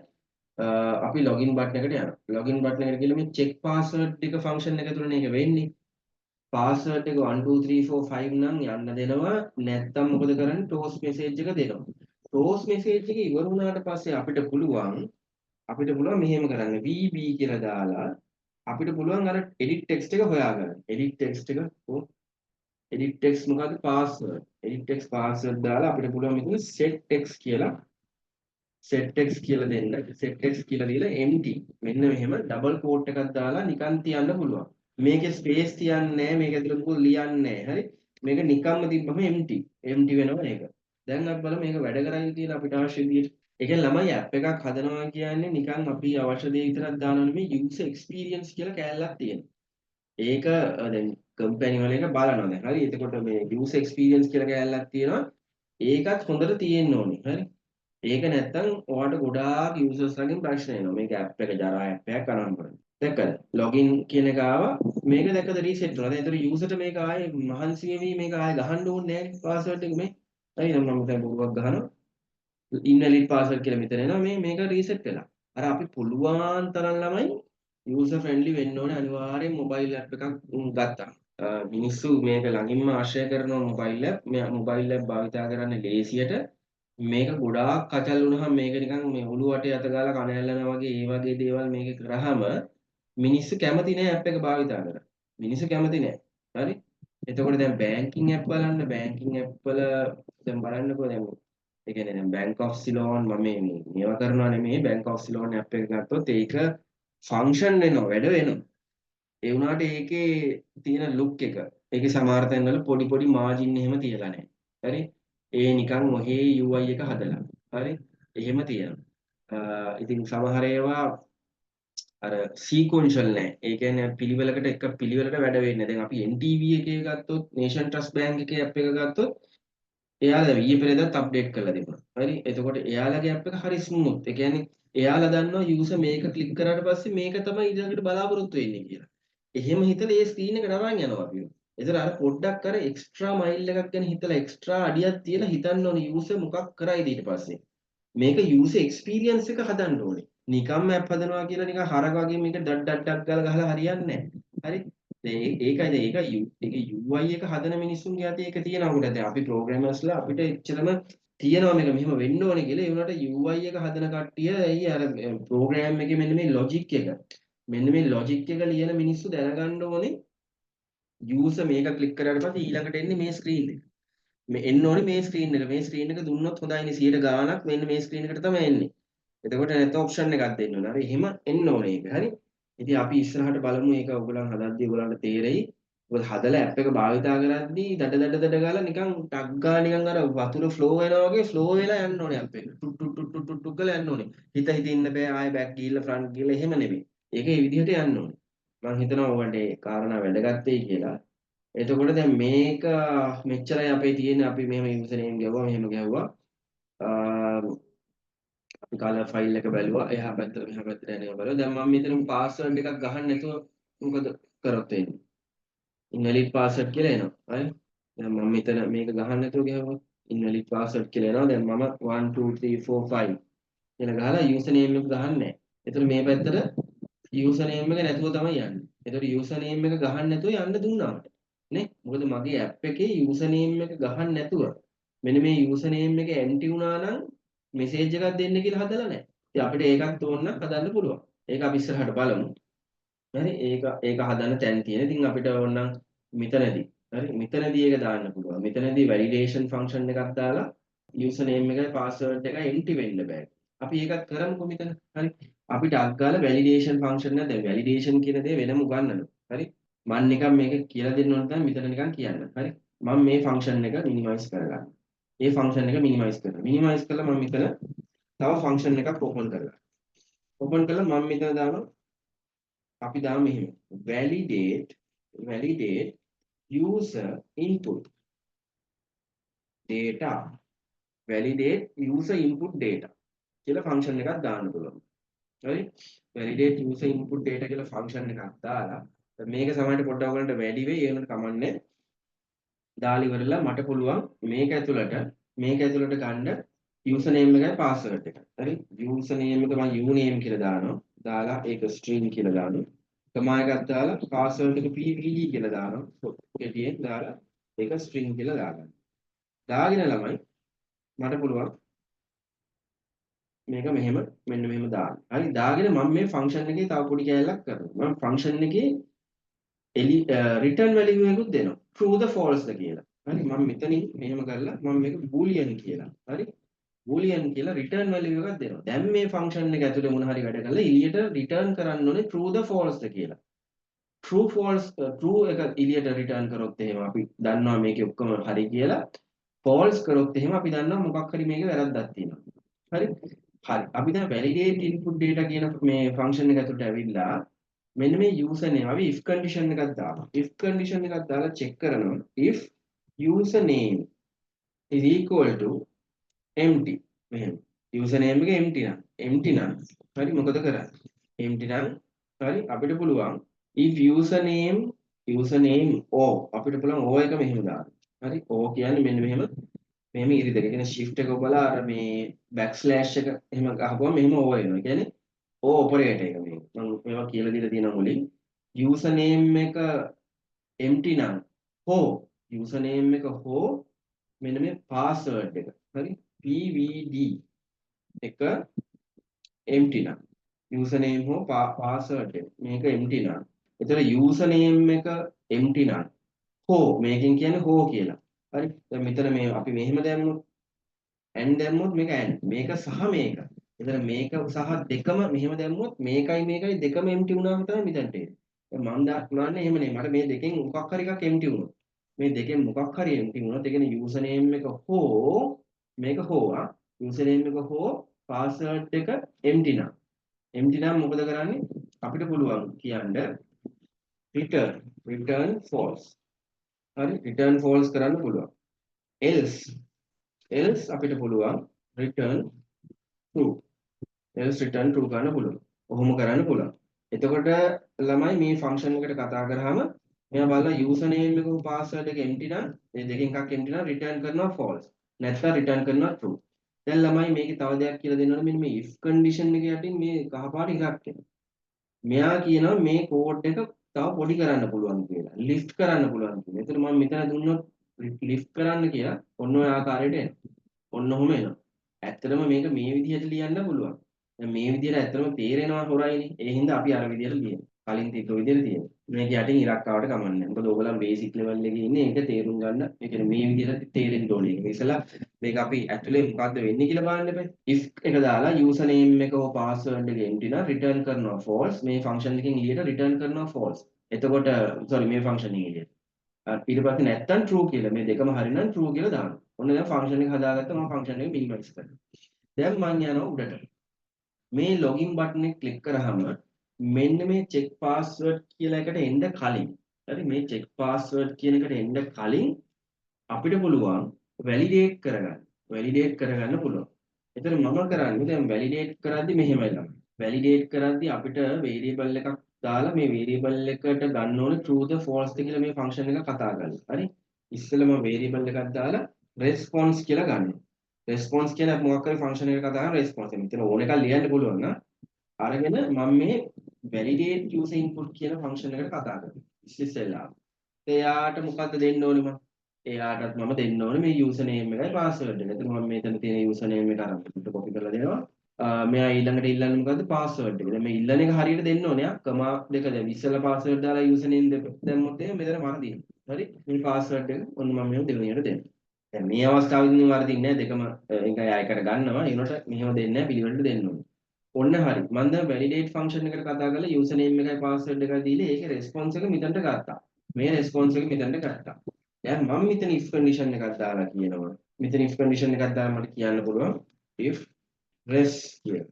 අපි ලොගින් බටන් එකට යනවා. ලොගින් බටන් එකට ගිහලා මේ check password එක ෆන්ක්ෂන් එක තුලනේ ඒක වෙන්නේ. පාස්වර්ඩ් එක 1 2 3 4 5 නම් යන්න දෙනවා. නැත්තම් මොකද කරන්නේ? toast message එක දෙනවා. toast message එක ඉවර වුණාට පස්සේ අපිට පුළුවන් මෙහෙම කරන්න. VB කියලා දාලා අපිට පුළුවන් අර edit text එක හොයාගන්න. edit text එක edit text මොකද්ද? password. edit text password දාලා අපිට පුළුවන් මෙතන set text කියලා දෙන්න. set text කියලා දීලා empty. මෙන්න මෙහෙම ඩබල් quote එකක් දාලා නිකන් තියන්න පුළුවන්. මේකේ ස්පේස් තියන්නේ නැහැ. මේක ඇතුළේ මොකද ලියන්නේ නැහැ. හරි. මේක නිකම්ම තිබ්බම empty. empty වෙනවා මේක. දැන් අපි බලමු මේක වැඩ කරන්නේ කියලා අපිට අවශ්‍ය විදිහට. ඒ කියන්නේ ළමයි app එකක් හදනවා කියන්නේ නිකන් අපි අවශ්‍ය දේ විතරක් දානවා නෙමෙයි user experience කියලා කෑල්ලක් තියෙනවා. ඒක දැන් කම්පැනි වල එක බලනවා දැන්. හරි. එතකොට මේ user experience කියලා කෑල්ලක් තියෙනවා. ඒකත් හොඳට තියෙන්න ඕනේ. හරි. ඒක නැත්තම් ඔයාලට ගොඩාක් users ලාගෙන් ප්‍රශ්න එනවා. මේක app එක ජරා app එකක් අනම්ම කරන්න. දැක්කද? login කියන එක ආවා. මේක දැක්කද reset වුණා. දැන් ඒතර user ට මේක ආයේ මහන්සි වෙවි මේක ආයේ ගහන්න ඕනේ නැහැ password එක මේ. හරි නම් මම දැන් බොරුවක් ගහනවා. invalid password කියලා මෙතන එනවා. මේක reset වෙලා. අර අපි පුළුවන් තරම් ළමයි user friendly වෙන්න ඕනේ අනිවාර්යෙන් mobile app එකක් ගත්තා. මිනිස්සු මේක ළඟින්ම ආශ්‍රය කරන මොබයිල් ඇප් මොබයිල් ඇප් භාවිතා කරන්න ලේසියට මේක ගොඩාක් කචල් වුණාම මේක නිකන් මේ ඔළුව වටේ අත ගාලා කන ඇල්ලනවා වගේ ඒ වගේ දේවල් මේක කරාම මිනිස්සු කැමති නෑ ඇප් එක භාවිතා කරන්න. මිනිස්සු කැමති නෑ. හරි? එතකොට දැන් බැංකින් ඇප් බලන්න බැංකින් ඇප් වල දැන් බලන්නකෝ දැන් ඒ කියන්නේ දැන් Bank of Ceylon මම මේවා කරනවා නෙමෙයි Bank of Ceylon ඇප් එක ගත්තොත් ඒක ෆන්ක්ෂන් වෙනවා වැඩ වෙනවා. ඒ වුණාට ඒකේ තියෙන ලුක් එක ඒකේ සමහර තැන්වල පොඩි පොඩි මාජින් එහෙම තියලා නැහැ. හරි? ඒ නිකන් ඔහේ UI එක හදලා. හරි? එහෙම තියෙනවා. ඉතින් සමහර ඒවා අර සීක්වෙන්ෂල් නැහැ. ඒ කියන්නේ පිළිවෙලකට වැඩ වෙන්නේ. දැන් අපි NTV එකේ ගත්තොත් Nation Trust Bank එකේ app එක ගත්තොත් එයාලා ඊයේ පෙරේදත් අප්ඩේට් කරලා තිබුණා. හරි? එතකොට එයාලගේ app එක හරි ස්මූත්. ඒ කියන්නේ එයාලා දන්නවා යූසර් මේක ක්ලික් කරාට පස්සේ මේක තමයි ඊළඟට බලාපොරොත්තු වෙන්නේ කියලා. එහෙම හිතලා ඒ ස්ක්‍රීන් එකට අරන් යනවා අපි. ඒතර අර පොඩ්ඩක් අර එක්ස්ට්‍රා මයිල් එකක් ගැන හිතලා එක්ස්ට්‍රා අඩියක් තියලා හිතන්න ඕනේ යූසර් මොකක් කරයිද ඊට පස්සේ. මේක යූසර් එක්ස්පීරියන්ස් එක හදන්න ඕනේ. නිකම්ම ඇප් හදනවා කියලා නිකන් හරක වගේ මේක ඩඩ් ඩඩ් ඩඩ් ගාලා ගහලා හරියන්නේ නැහැ. හරි? ඒක UI එක හදන මිනිස්සුන්ගේ අතේ ඒක තියෙනවා. මොකද දැන් අපි ප්‍රෝග්‍රෑමර්ස්ලා අපිට එච්චරම තියෙනවා මේක මෙහෙම වෙන්න ඕනේ කියලා. ඒ වුණාට UI එක හදන කට්ටිය ඇයි අර ප්‍රෝග්‍රෑම් එකේ මෙන්න මේ ලොජික් එක මෙන්න මේ ලොජික් එක ලියන මිනිස්සු දැනගන්න ඕනේ යූසර් මේක ක්ලික් කරාට පස්සේ ඊළඟට එන්නේ මේ ස්ක්‍රීන් එක. මේ එන්න ඕනේ මේ ස්ක්‍රීන් එක. මේ ස්ක්‍රීන් එක දුන්නොත් හොඳයිනේ 100 ගාණක් මෙන්න මේ ස්ක්‍රීන් එකට තමයි එන්නේ. එතකොට නැත්නම් ඔප්ෂන් එකක් දෙන්න ඕනේ. හරි එහෙම එන්න ඕනේ ඒක. හරි. ඉතින් අපි ඉස්සරහට බලමු ඒක ඔයගොල්ලන් හදද්දී ඔයගොල්ලන්ට තේරෙයි. මොකද හදලා ඇප් එක භාවිතා කරද්දී දඩ ගාලා නිකන් ටක් ගාලා නිකන් අර වතුර ෆ්ලෝ වෙනවා වගේ ෆ්ලෝ වෙලා යන්න ඕනේ ඇප් එක. ටුක් ටුක් ටුක් ටුක් ටුක් ටුක් ගාලා යන්න ඕනේ. හිත ඉන්න බෑ ආයෙ බෑක් ගිහිල්ලා ෆ්‍රන්ට් ගිහිල්ලා එහෙම නෙමෙයි. ඒක ඒ විදිහට යන්න ඕනේ. මම හිතනවා ඔයගොල්ලන්ට ඒ කාරණා වැදගත් වෙයි කියලා. එතකොට දැන් මේක මෙච්චරයි අපේ තියෙන්නේ අපි මෙහෙම යූසර් නේම් ගැව්වා මෙහෙම ගැව්වා. අපි කලර් ෆයිල් එක බැලුවා. එහා පැත්තට මෙහා පැත්තට යන එක බැලුවා. දැන් මම මෙතන පාස්වර්ඩ් එකක් ගහන්න නැතුව මොකද කරොත් වෙන්නේ? invalid password කියලා එනවා. හරි? දැන් මම මෙතන මේක ගහන්න නැතුව ගහුවා. invalid password කියලා එනවා. දැන් මම 1 2 3 4 5 කියලා ගහලා user name එක ගහන්නේ නැහැ. එතකොට මේ පැත්තට user name එක නැතුව තමයි යන්නේ. එතකොට user name එක ගහන්න නැතුව යන්න දුන්නා මට. නේ? මොකද මගේ app එකේ user name එක ගහන්න නැතුව මෙන්න මේ user name එක empty වුණා නම් මෙසේජ් එකක් දෙන්න කියලා හදලා නැහැ. ඉතින් අපිට ඒකත් ඕන නම් හදන්න පුළුවන්. ඒක අපි ඉස්සරහට බලමු. හරි? ඒක හදන්න තැන් තියෙන. ඉතින් අපිට ඕන නම් මෙතනදී හරි? මෙතනදී ඒක දාන්න පුළුවන්. මෙතනදී validation function එකක් දාලා user name එකයි password එකයි empty වෙන්න බෑ. අපි ඒකත් කරමුකෝ මෙතන. හරි? අපි ටක් ගාලා validation function එක දැන් validation කියන දේ වෙනම උගන්වනවා. හරි? මම නිකන් මේක කියලා දෙන්න ඕන තමයි මෙතන නිකන් කියන්න. හරි? මම මේ function එක minimize කරගන්නවා. ඒ ෆන්ක්ෂන් එක මිනිමයිස් කරනවා. මිනිමයිස් කළා මම මෙතන තව ෆන්ක්ෂන් එකක් ඕපන් කරගන්නවා. ඕපන් කළා මම මෙතන දානවා අපි දාමු මෙහෙම. validate user input data. validate user input data කියලා ෆන්ක්ෂන් එකක් දාන්න පුළුවන්. හරි validate user input data කියලා ෆන්ක්ෂන් එකක් දාලා මේක සමහරට පොඩ්ඩක් ඔයගලන්ට වැඩි වෙයි ඒ වෙනත් කමන්නේ දාලා ඉවරලා මට පුළුවන් මේක ඇතුළට ගන්න user name එකයි password එක. හරි user name එක මම uname කියලා දානවා. දාලා ඒක string කියලා දානවා. කමා එකක් දාලා password එක pvd කියලා දානවා. කෙටියෙන් දාලා ඒක string කියලා දාගන්න. දාගෙන ළමයි මට පුළුවන් මේක මෙහෙම මෙන්න මෙහෙම දාන්න. හරි දාගෙන මම මේ ෆන්ක්ෂන් එකේ තව පොඩි කෑල්ලක් කරනවා. මම ෆන්ක්ෂන් එකේ රිටර්න් වැලියු එකකුත් දෙනවා. true the false ද කියලා. හරි මම මෙතනින් මෙහෙම කරලා මම මේක boolean කියලා. හරි boolean කියලා රිටර්න් වැලියු එකක් දෙනවා. දැන් මේ ෆන්ක්ෂන් එක ඇතුලේ මොන හරි වැඩ කරලා එළියට රිටර්න් කරන්න ඕනේ true the false ද කියලා. true එක එළියට රිටර්න් කරොත් එහෙම අපි දන්නවා මේකේ ඔක්කොම හරි කියලා. false කරොත් එහෙම අපි දන්නවා මොකක් හරි මේකේ වැරද්දක් තියෙනවා. හරි හරි අපි දැන් validate input data කියන මේ ෆන්ක්ෂන් එක ඇතුළට ඇවිල්ලා මෙන්න මේ user name අපි if condition එකක් දානවා if condition එකක් දාලා check කරනවා if user name is equal to empty මෙහෙම user name එක empty නම් හරි මොකද කරන්නේ empty නම් හරි අපිට පුළුවන් if user name o අපිට පුළුවන් o එක මෙහෙම දාන්න හරි o කියන්නේ මෙන්න මෙහෙම ඉරි දෙක කියන්නේ shift එක ඔබලා අර මේ backslash එක එහෙම ගහපුවම මෙහෙම o වෙනවා. කියන්නේ o operator එක මේ. මම මේවා කියලා දීලා තියෙනවා මුලින්. user name එක empty නම් හෝ user name එක හෝ මෙන්න මේ password එක. හරි? pvd එක empty නම් user name හෝ password එක මේක empty නම් එතකොට user name එක empty නම් හෝ මේකෙන් කියන්නේ හෝ කියලා. හරි? දැන් මෙතන මේ අපි මෙහෙම දැම්මොත් and දැම්මොත් මේක and මේක සහ මේක. එතන මේක සහ දෙකම මෙහෙම දැම්මොත් මේකයි දෙකම empty වුණාම තමයි මෙතනට එන්නේ. දැන් මම දාන්නේ එහෙම නේ. මට මේ දෙකෙන් මොකක් හරි එකක් empty වුණොත්. මේ දෙකෙන් මොකක් හරි empty වුණොත් ඒ කියන්නේ user name එක හෝ මේක හෝ user name එක හෝ password එක empty නම්. empty නම් මොකද කරන්නේ? අපිට පුළුවන් කියන්න return false. හරි return false කරන්න පුළුවන්. else අපිට පුළුවන් return true else return true කරන්න පුළුවන්. ඔහොම කරන්න පුළුවන්. එතකොට ළමයි මේ ෆන්ක්ෂන් එකට කතා කරාම මෙයා බලලා user name එක password එක empty නම් මේ දෙකෙන් එකක් empty නම් return කරනවා false. නැත්නම් return කරනවා true. දැන් ළමයි මේකේ තව දෙයක් කියලා දෙනවනේ මෙන්න මේ if condition එක යටින් මේ කහපාට ඉරක් එනවා. මෙයා කියනවා මේ කෝඩ් එක තව පොඩි කරන්න පුළුවන් කියලා. lift කරන්න පුළුවන් කියලා. එතකොට මම මෙතන දුන්නොත් lift කරන්න කියලා ඔන්න ඔය ආකාරයට එනවා. ඔන්න ඔහොම එනවා. ඇත්තටම මේක මේ විදිහට ලියන්න පුළුවන්. දැන් මේ විදිහට ඇත්තටම තේරෙනවා හොරයිනේ. ඒ හින්දා අපි අර විදිහට ලියනවා. කලින් තිබ්බ විදිහට තියෙනවා. මේක යටින් ඉරක් ආවට කමන්නේ. මොකද ඕගොල්ලන් බේසික් ලෙවල් එකේ ඉන්නේ. ඒක තේරුම් ගන්න. ඒ කියන්නේ මේ විදිහට තේරෙන්න ඕනේ. ඒක ඉස්සලා මේක අපි ඇතුලේ මොකද්ද වෙන්නේ කියලා බලන්න බෑ. if එක දාලා user name එක හෝ password එක empty නම් return කරනවා false. මේ function එකෙන් එළියට return කරනවා false. එතකොට sorry මේ function එකෙන් එළියට. ඊට පස්සේ නැත්තම් true කියලා. මේ දෙකම හරිනම් true කියලා දානවා. ඔන්න දැන් function එක හදාගත්තා මම function එක minimize කරනවා. දැන් මම යනවා උඩට. මේ login button එක click කරාම මෙන්න මේ check password කියලා එකට එන්න කලින් හරි මේ check password කියන එකට එන්න කලින් අපිට පුළුවන් validate කරගන්න පුළුවන්. එතන මම කරන්නේ දැන් validate කරද්දි මෙහෙමයි තමයි. validate කරද්දි අපිට variable එකක් දාලා මේ variable එකට ගන්න ඕනේ true the false ද කියලා මේ function එක කතා කරලා. හරි? ඉස්සෙල්ලා මම variable එකක් දාලා response කියලා ගන්නවා. response කියන මොකක් හරි function එකක කතා කරන response. මෙතන ඕන එකක් ලියන්න පුළුවන් නා. අරගෙන මම මේ validate user input කියන function එකට කතා කරනවා. ඉස්සෙල්ලා. එයාට මොකද්ද දෙන්න ඕනේ මම? එයාටත් මම දෙන්න ඕනේ මේ user name එකයි password එක. එතකොට මම මෙතන තියෙන user name එක අරන් copy කරලා දෙනවා. මෙයා ඊළඟට ඉල්ලන්නේ මොකද්ද password එක. දැන් මේ ඉල්ලන එක හරියට දෙන්න ඕනේ. කමා දෙක දැන් ඉස්සෙල්ලා password දාලා user name දෙක දැම්මොත් එහෙනම් මෙතන වරදිනවා. හරි? මේ password එක ඔන්න මම මෙහෙම දෙවෙනියට දෙනවා. දැන් මේ අවස්ථාවේදී වරදින්නේ නැහැ දෙකම එක එකට ගන්නවා. ඒනොට මෙහෙම දෙන්නේ නැහැ පිළිවෙලට දෙන්න ඕනේ. ඔන්න හරි. මම දැන් validate function එකට කතා කරලා user name එකයි password එකයි දීලා ඒකේ response එක මෙතනට ගත්තා. මේ response එක මෙතනට ගත්තා. දැන් මම මෙතන if condition එකක් දාලා කියනවා. මෙතන if condition එකක් දාලා මට කියන්න පුළුවන් if res කියලා.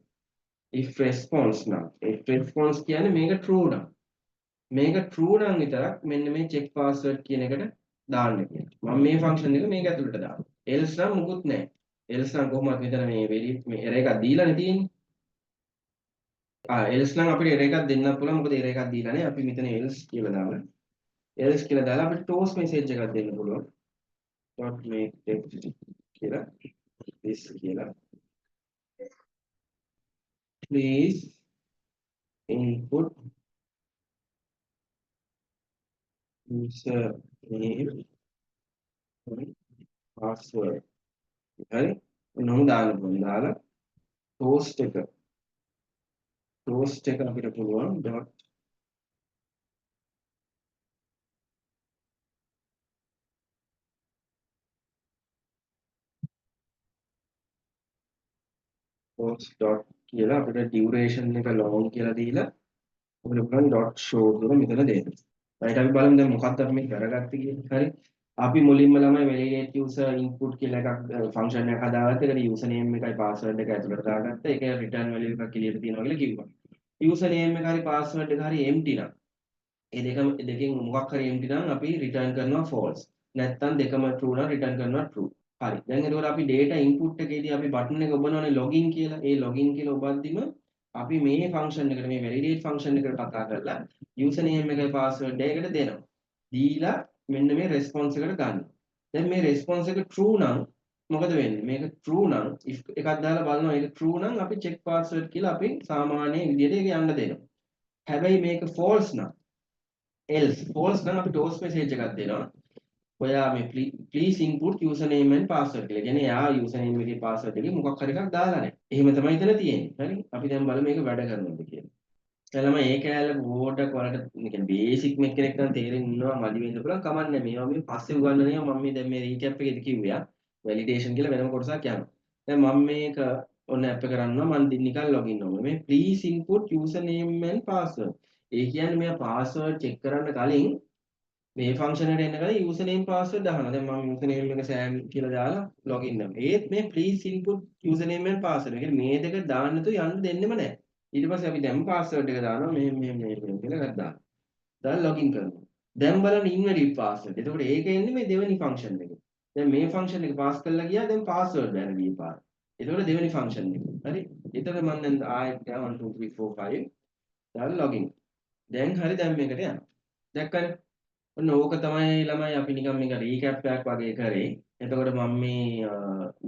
if response නම් if response කියන්නේ මේක true නම්. මේක true නම් විතරක් මෙන්න මේ check password කියන එකට දාන්න කියනවා. මම මේ function එක මේක ඇතුළට දානවා. else නම් මුකුත් නැහැ. else නම් කොහොමද මෙතන මේ error එකක් දීලානේ තියෙන්නේ. else නම් අපිට error එකක් දෙන්නත් පුළුවන්. මොකද error එකක් දීලා නැහැ. අපි මෙතන else කියලා දාමු. else කියලා දාලා අපිට toast message එකක් දෙන්න පුළුවන්. dot make text කියලා this කියලා. Please input user name and password. හරි. ඔන්නම දාන්න පුළුවන්. දාලා toast එක අපිට පුළුවන් dot toast dot කියලා අපිට duration එක long කියලා දීලා අපිට පුළුවන් dot show කියලා මෙතන දෙන්න. right අපි බලමු දැන් මොකක්ද අපි මේ කරගත්තේ කියලා. හරි. අපි මුලින්ම ළමයි validate user input කියලා එකක් function එකක් හදාගත්තා. ඒකට user name එකයි password එක ඇතුළට දාගත්තා. ඒක return value එකක් එළියට තියනවා කියලා කිව්වා. user name එක හරි password එක හරි empty නම් ඒ දෙකෙන් මොකක් හරි empty නම් අපි return කරනවා false. නැත්නම් දෙකම true නම් return කරනවා true. හරි. දැන් එතකොට අපි data input එකේදී අපි button එක ඔබනවනේ login කියලා. ඒ login කියලා ඔබද්දිම අපි මේ function එකට මේ validate function එකට කතා කරලා user name එකයි password එකකට දෙනවා. දීලා මෙන්න මේ response එකට ගන්න. දැන් මේ response එක true නම් මොකද වෙන්නේ? මේක true නම් if එකක් දාලා බලනවා ඒක true නම් අපි check password කියලා අපි සාමාන්‍ය විදිහට ඒක යන්න දෙනවා. හැබැයි මේක false නම් false නම් අපි toast message එකක් දෙනවා. ඔයා මේ please input username and password කියලා. කියන්නේ යා username එකේ password එකේ මොකක් හරි එකක් දාලා නැහැ. එහෙම තමයි එතන තියෙන්නේ. හරි. අපි දැන් බලමු මේක වැඩ කරනවද කියලා. එතනම ඒ කෑල්ල පොඩක් වලට කියන්නේ බේසික් මෙක් කෙනෙක් නම් තේරෙන්න ඉන්නවා මදි වෙන්න පුළුවන් කමක් නැහැ. මේවා මේ පස්සේ උගන්වන්නේ මම මේ දැන් මේ රීකැප් එකේදී කිව්වා. වැලිඩේෂන් කියලා වෙනම කොටසක් යනවා. දැන් මම මේක ඔන්න ඇප් එක කරනවා මම නිකන් ලොගින් වෙනවා. මේ please input username and password. ඒ කියන්නේ මෙයා password check කරන්න කලින් මේ ෆන්ක්ෂන් එකට එන්න කලින් username password දානවා. දැන් මම username එක සෑම් කියලා දාලා login වෙනවා. ඒත් මේ please input username and password. ඒ කියන්නේ මේ දෙක දාන්න නැතුව යන්න දෙන්නෙම නැහැ. ඊට පස්සේ අපි දැන් password එක දානවා මේ කියලා එකක් දානවා. දාලා login කරනවා. දැන් බලන්න invalid password. එතකොට ඒක එන්නේ මේ දෙවෙනි ෆන්ක්ෂන් එකේ. දැන් මේ ෆන්ක්ෂන් එක පාස් කරලා ගියා දැන් password වැරදි පාර. එතකොට දෙවෙනි ෆන්ක්ෂන් එක. හරි. එතකොට මම දැන් ආයෙත් 1 2 3 4 5 දාලා login. දැන් හරි දැන් මේකට යනවා. දැක්කනේ? ඔන්න ඕක තමයි ළමයි අපි නිකන් මේක රීකැප් එකක් වගේ කරේ. එතකොට මම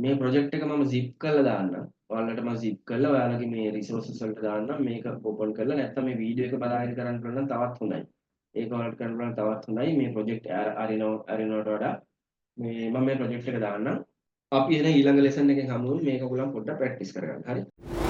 මේ ප්‍රොජෙක්ට් එක මම zip කරලා දාන්නම්. ඔයාලට මම zip කරලා ඔයාලගේ මේ resources වලට දාන්නම්. මේක open කරලා නැත්නම් මේ වීඩියෝ එක බලාගෙන කරන්න පුළුවන් නම් තවත් හොඳයි. ඒක ඔයාලට කරන්න පුළුවන් තවත් හොඳයි. මේ ප්‍රොජෙක්ට් අරිනවට වඩා මේ මම මේ ප්‍රොජෙක්ට් එක දාන්නම්. අපි එන ඊළඟ ලෙසන් එකෙන් හමු වෙමු. මේක ඔයගොල්ලන් පොඩ්ඩක් ප්‍රැක්ටිස් කරගන්න. හරි?